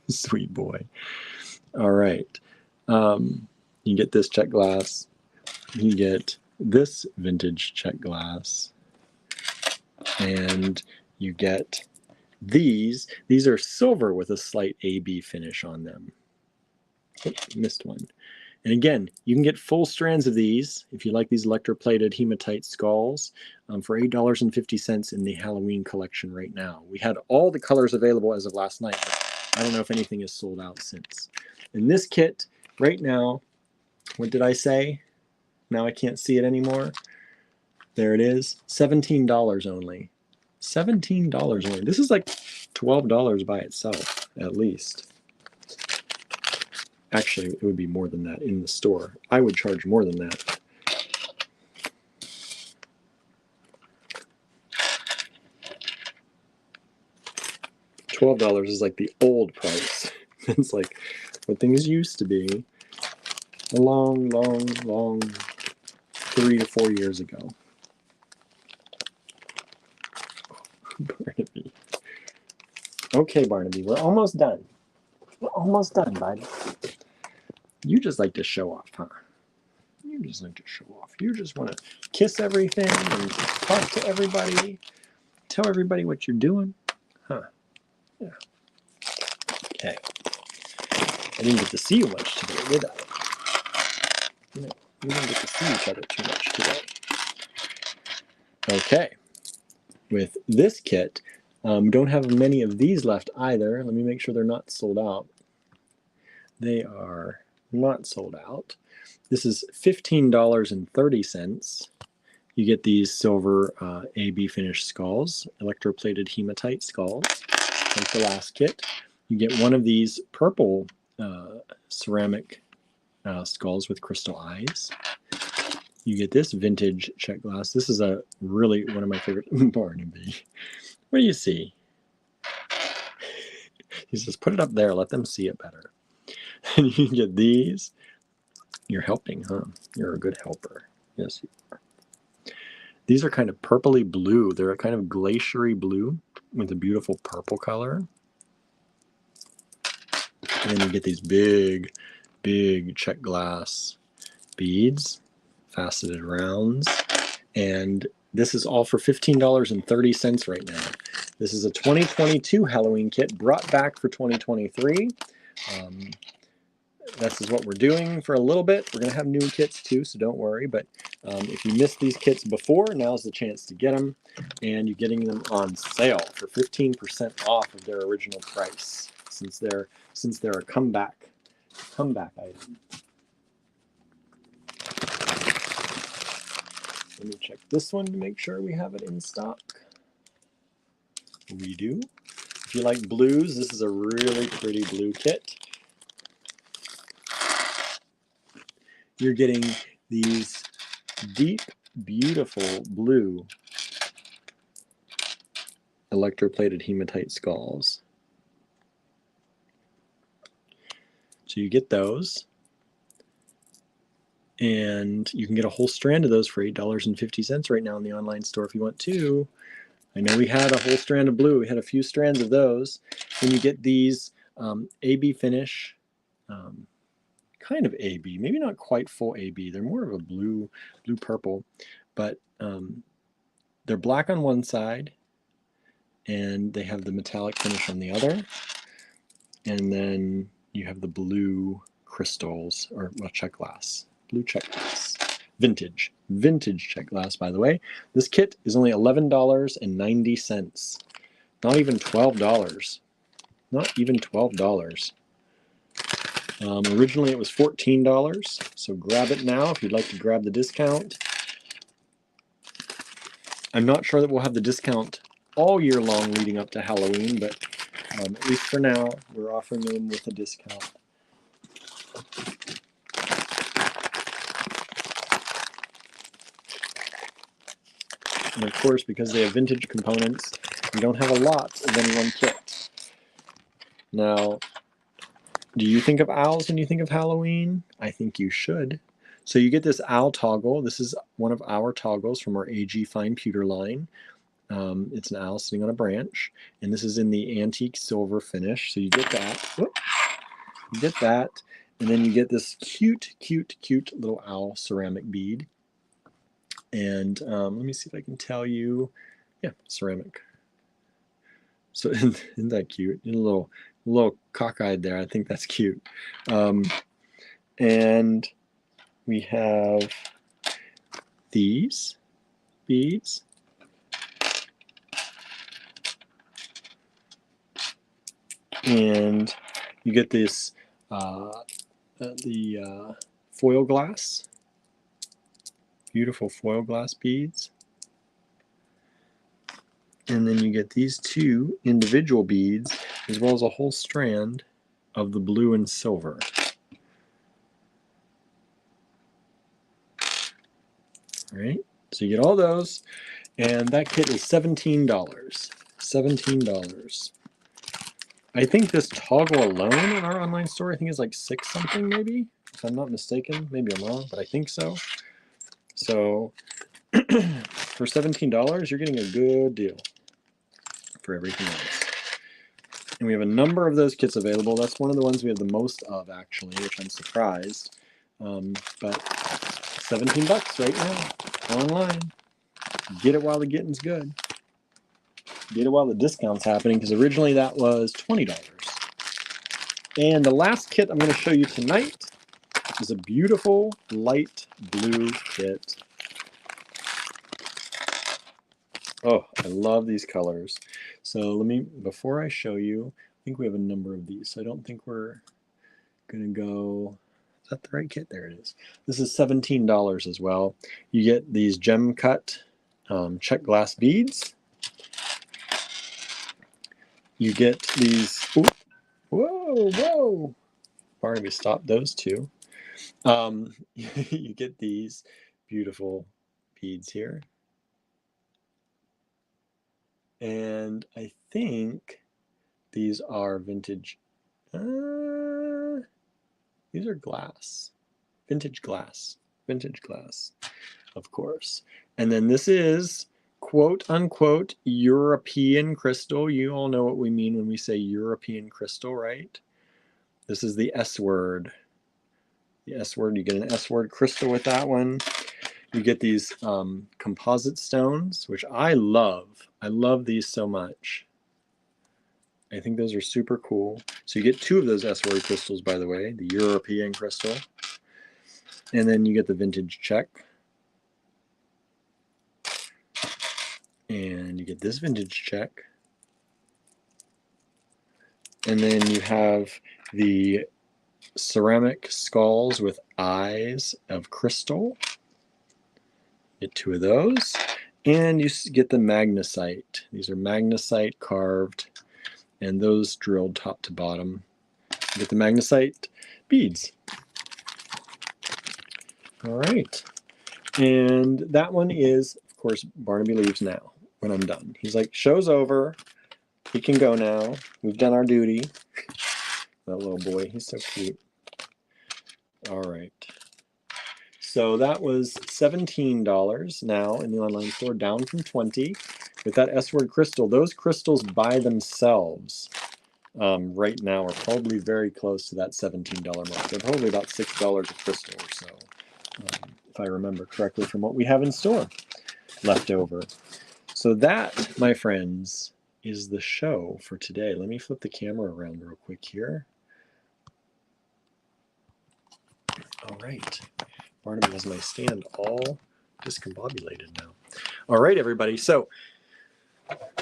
[SPEAKER 1] Sweet boy. All right. You get this check glass. You get this vintage check glass. And you get these. These are silver with a slight AB finish on them. Oh, missed one. And again, you can get full strands of these if you like these electroplated hematite skulls for $8.50 in the Halloween collection right now. We had all the colors available as of last night, but I don't know if anything is sold out since. In this kit, right now, what did I say? Now I can't see it anymore. There it is, $17 only. $17 only. This is like $12 by itself, at least. Actually, it would be more than that in the store. I would charge more than that. $12 is like the old price. It's like what things used to be a long, long, long 3 to 4 years ago. Barnaby. Okay, Barnaby, we're almost done. We're almost done, bud. You just like to show off, huh? You just like to show off. You just want to kiss everything and talk to everybody, tell everybody what you're doing, huh? Yeah. Okay. I didn't get to see you much today, did I? You know, we didn't get to see each other too much today. Okay. With this kit, don't have many of these left either. Let me make sure they're not sold out. They are not sold out. This is $15.30. You get these silver AB finished skulls, electroplated hematite skulls, like the last kit. You get one of these purple ceramic skulls with crystal eyes. You get this vintage check glass. This is a really one of my favorite. Barnaby, what do you see? He says, put it up there. Let them see it better. And you get these. You're helping, huh? You're a good helper. Yes, you are. These are kind of purpley blue. They're a kind of glaciery blue with a beautiful purple color. And then you get these big, big check glass beads, faceted rounds. And this is all for $15.30 right now. This is a 2022 Halloween kit brought back for 2023. This is what we're doing for a little bit. We're going to have new kits too, so don't worry. But if you missed these kits before, now's the chance to get them. And you're getting them on sale for 15% off of their original price, since they're a comeback item. Let me check this one to make sure we have it in stock. We do. If you like blues, this is a really pretty blue kit. You're getting these deep, beautiful blue electroplated hematite skulls. So you get those. And you can get a whole strand of those for $8.50 right now in the online store if you want to. I know we had a whole strand of blue. We had a few strands of those. Then you get these AB finish, kind of AB, maybe not quite full AB. They're more of a blue-purple, but they're black on one side, and they have the metallic finish on the other. And then you have the blue crystals, or well, check glass. Blue check glass. Vintage check glass, by the way. This kit is only $11.90. Not even $12. Not even $12. Originally it was $14, so grab it now if you'd like to grab the discount. I'm not sure that we'll have the discount all year long leading up to Halloween, but at least for now, we're offering them with a discount. And of course, because they have vintage components, you don't have a lot of any one kit. Now, do you think of owls when you think of Halloween? I think you should. So you get this owl toggle. This is one of our toggles from our AG Fine Pewter line. It's an owl sitting on a branch, and this is in the antique silver finish. So you get that. Whoop. You get that, and then you get this cute, cute, cute little owl ceramic bead. And let me see if I can tell you. Yeah, ceramic. So isn't that cute? A little cockeyed there. I think that's cute. And we have these beads. And you get this the foil glass, beautiful foil glass beads. And then you get these two individual beads, as well as a whole strand of the blue and silver. All right, so you get all those, and that kit is $17. $17. I think this toggle alone in our online store, I think is like $6 something maybe, if I'm not mistaken. Maybe I'm wrong, but I think so. So for $17, you're getting a good deal for everything else. And we have a number of those kits available. That's one of the ones we have the most of, actually, which I'm surprised. But $17 right now, online. Get it while the getting's good. Get it while the discount's happening, because originally that was $20. And the last kit I'm going to show you tonight is a beautiful light blue kit. Oh, I love these colors. So before I show you, I think we have a number of these. So I don't think we're going to go, is that the right kit? There it is. This is $17 as well. You get these gem cut check glass beads. You get these, ooh, whoa. Barnaby, stop those two. You get these beautiful beads here. And I think these are vintage. These are glass. Vintage glass. Vintage glass, of course. And then this is quote unquote European crystal. You all know what we mean when we say European crystal, right? This is the S word. The S word, you get an S word crystal with that one. You get these composite stones, which I love. I love these so much. I think those are super cool. So you get two of those S word crystals, by the way, the European crystal. And then you get the vintage check. And you get this vintage check. And then you have the ceramic skulls with eyes of crystal. Get two of those. And you get the magnesite. These are magnesite carved, and those drilled top to bottom. You get the magnesite beads. All right. And that one is, of course, Barnaby leaves now when I'm done. He's like, show's over. He can go now. We've done our duty. That little boy, he's so cute. All right. So that was $17 now in the online store, down from $20. With that S word crystal, those crystals by themselves right now are probably very close to that $17 mark. They're probably about $6 a crystal or so, if I remember correctly from what we have in store left over. So that, my friends, is the show for today. Let me flip the camera around real quick here. All right. Barnaby has my stand all discombobulated now. All right, everybody. So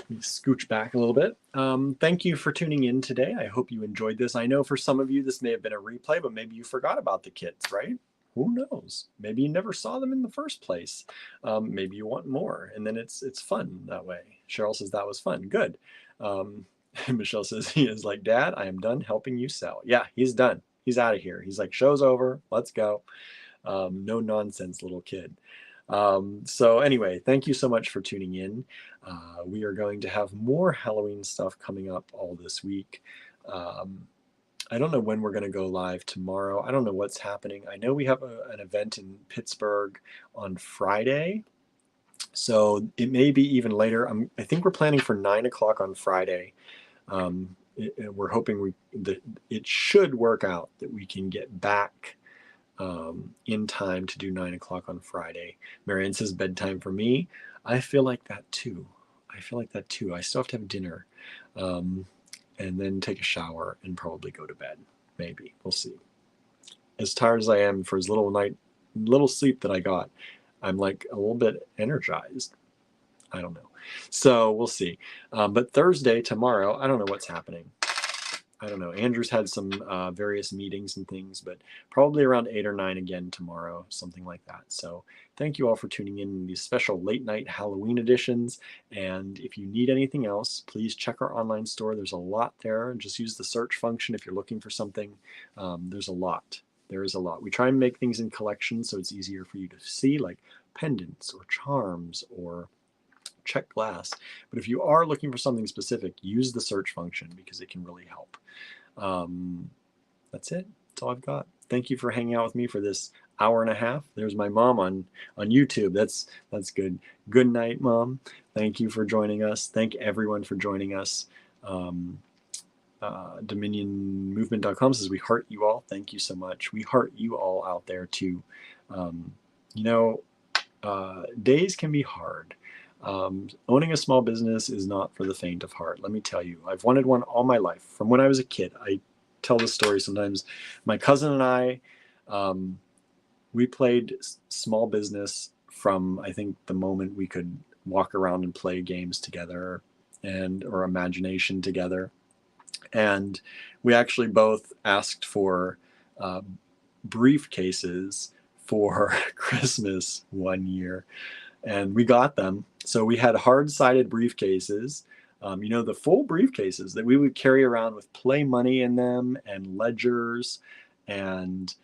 [SPEAKER 1] Let me scooch back a little bit. Thank you for tuning in today. I hope you enjoyed this. I know for some of you this may have been a replay, but maybe you forgot about the kits, right? Who knows? Maybe you never saw them in the first place. Maybe you want more, and then it's fun that way. Cheryl says that was fun. Good. Michelle says he is like, Dad, I am done helping you sell. Yeah, he's done. He's out of here. He's like, show's over. Let's go. No nonsense, little kid. So anyway, thank you so much for tuning in. We are going to have more Halloween stuff coming up all this week. I don't know when we're going to go live tomorrow. I don't know what's happening. I know we have an event in Pittsburgh on Friday. So it may be even later. I think we're planning for 9 o'clock on Friday. We're hoping that it should work out that we can get back in time to do 9 o'clock on Friday. Marianne says bedtime for me. I feel like that too. I still have to have dinner and then take a shower and probably go to bed. Maybe. We'll see. As tired as I am for as little sleep that I got, I'm like a little bit energized. I don't know. So we'll see. But Thursday, tomorrow, I don't know what's happening. I don't know. Andrew's had some various meetings and things, but probably around 8 or 9 again tomorrow, something like that. So thank you all for tuning in these special late night Halloween editions. And if you need anything else, please check our online store. There's a lot there. Just use the search function if you're looking for something. There's a lot. There is a lot. We try and make things in collections so it's easier for you to see, like pendants or charms or check glass. But if you are looking for something specific, use the search function because it can really help. That's it. That's all I've got. Thank you for hanging out with me for this hour and a half. There's my mom on YouTube. That's good. Good night, Mom. Thank you for joining us. Thank everyone for joining us. DominionMovement.com says we heart you all. Thank you so much. We heart you all out there too. Days can be hard. Owning a small business is not for the faint of heart. Let me tell you, I've wanted one all my life. From when I was a kid, I tell this story sometimes. My cousin and I, we played small business from, I think, the moment we could walk around and play games together or imagination together. And we actually both asked for briefcases for Christmas one year. And we got them. So we had hard-sided briefcases, the full briefcases that we would carry around with play money in them and ledgers and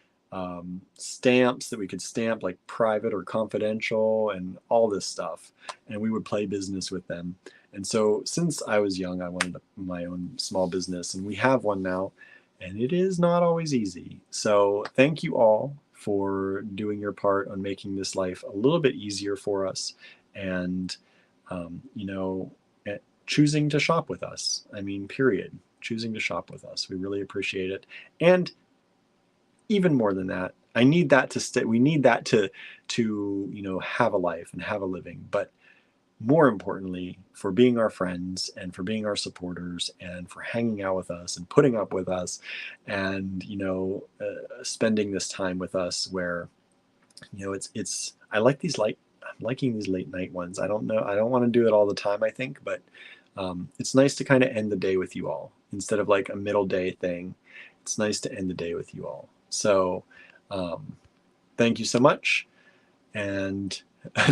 [SPEAKER 1] stamps that we could stamp like private or confidential and all this stuff. And we would play business with them. And so since I was young, I wanted my own small business, and we have one now, and it is not always easy. So thank you all for doing your part on making this life a little bit easier for us and, choosing to shop with us. I mean, period. Choosing to shop with us. We really appreciate it. And even more than that, I need that to stay. We need that to have a life and have a living. But more importantly, for being our friends and for being our supporters and for hanging out with us and putting up with us and, spending this time with us where, I'm liking these late night ones. I don't know. I don't want to do it all the time, I think, but it's nice to kind of end the day with you all instead of like a middle day thing. It's nice to end the day with you all. So thank you so much. And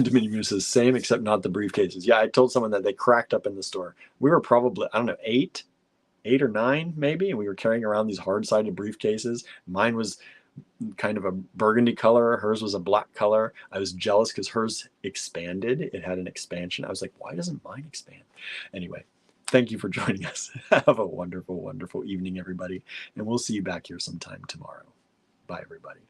[SPEAKER 1] Dominion Moose says same, except not the briefcases. Yeah, I told someone that they cracked up in the store. We were probably, I don't know, 8 or 9 maybe, and we were carrying around these hard-sided briefcases. Mine was kind of a burgundy color. Hers was a black color. I was jealous because hers expanded. It had an expansion. I was like, why doesn't mine expand? Anyway, thank you for joining us. Have a wonderful, wonderful evening, everybody. And we'll see you back here sometime tomorrow. Bye, everybody.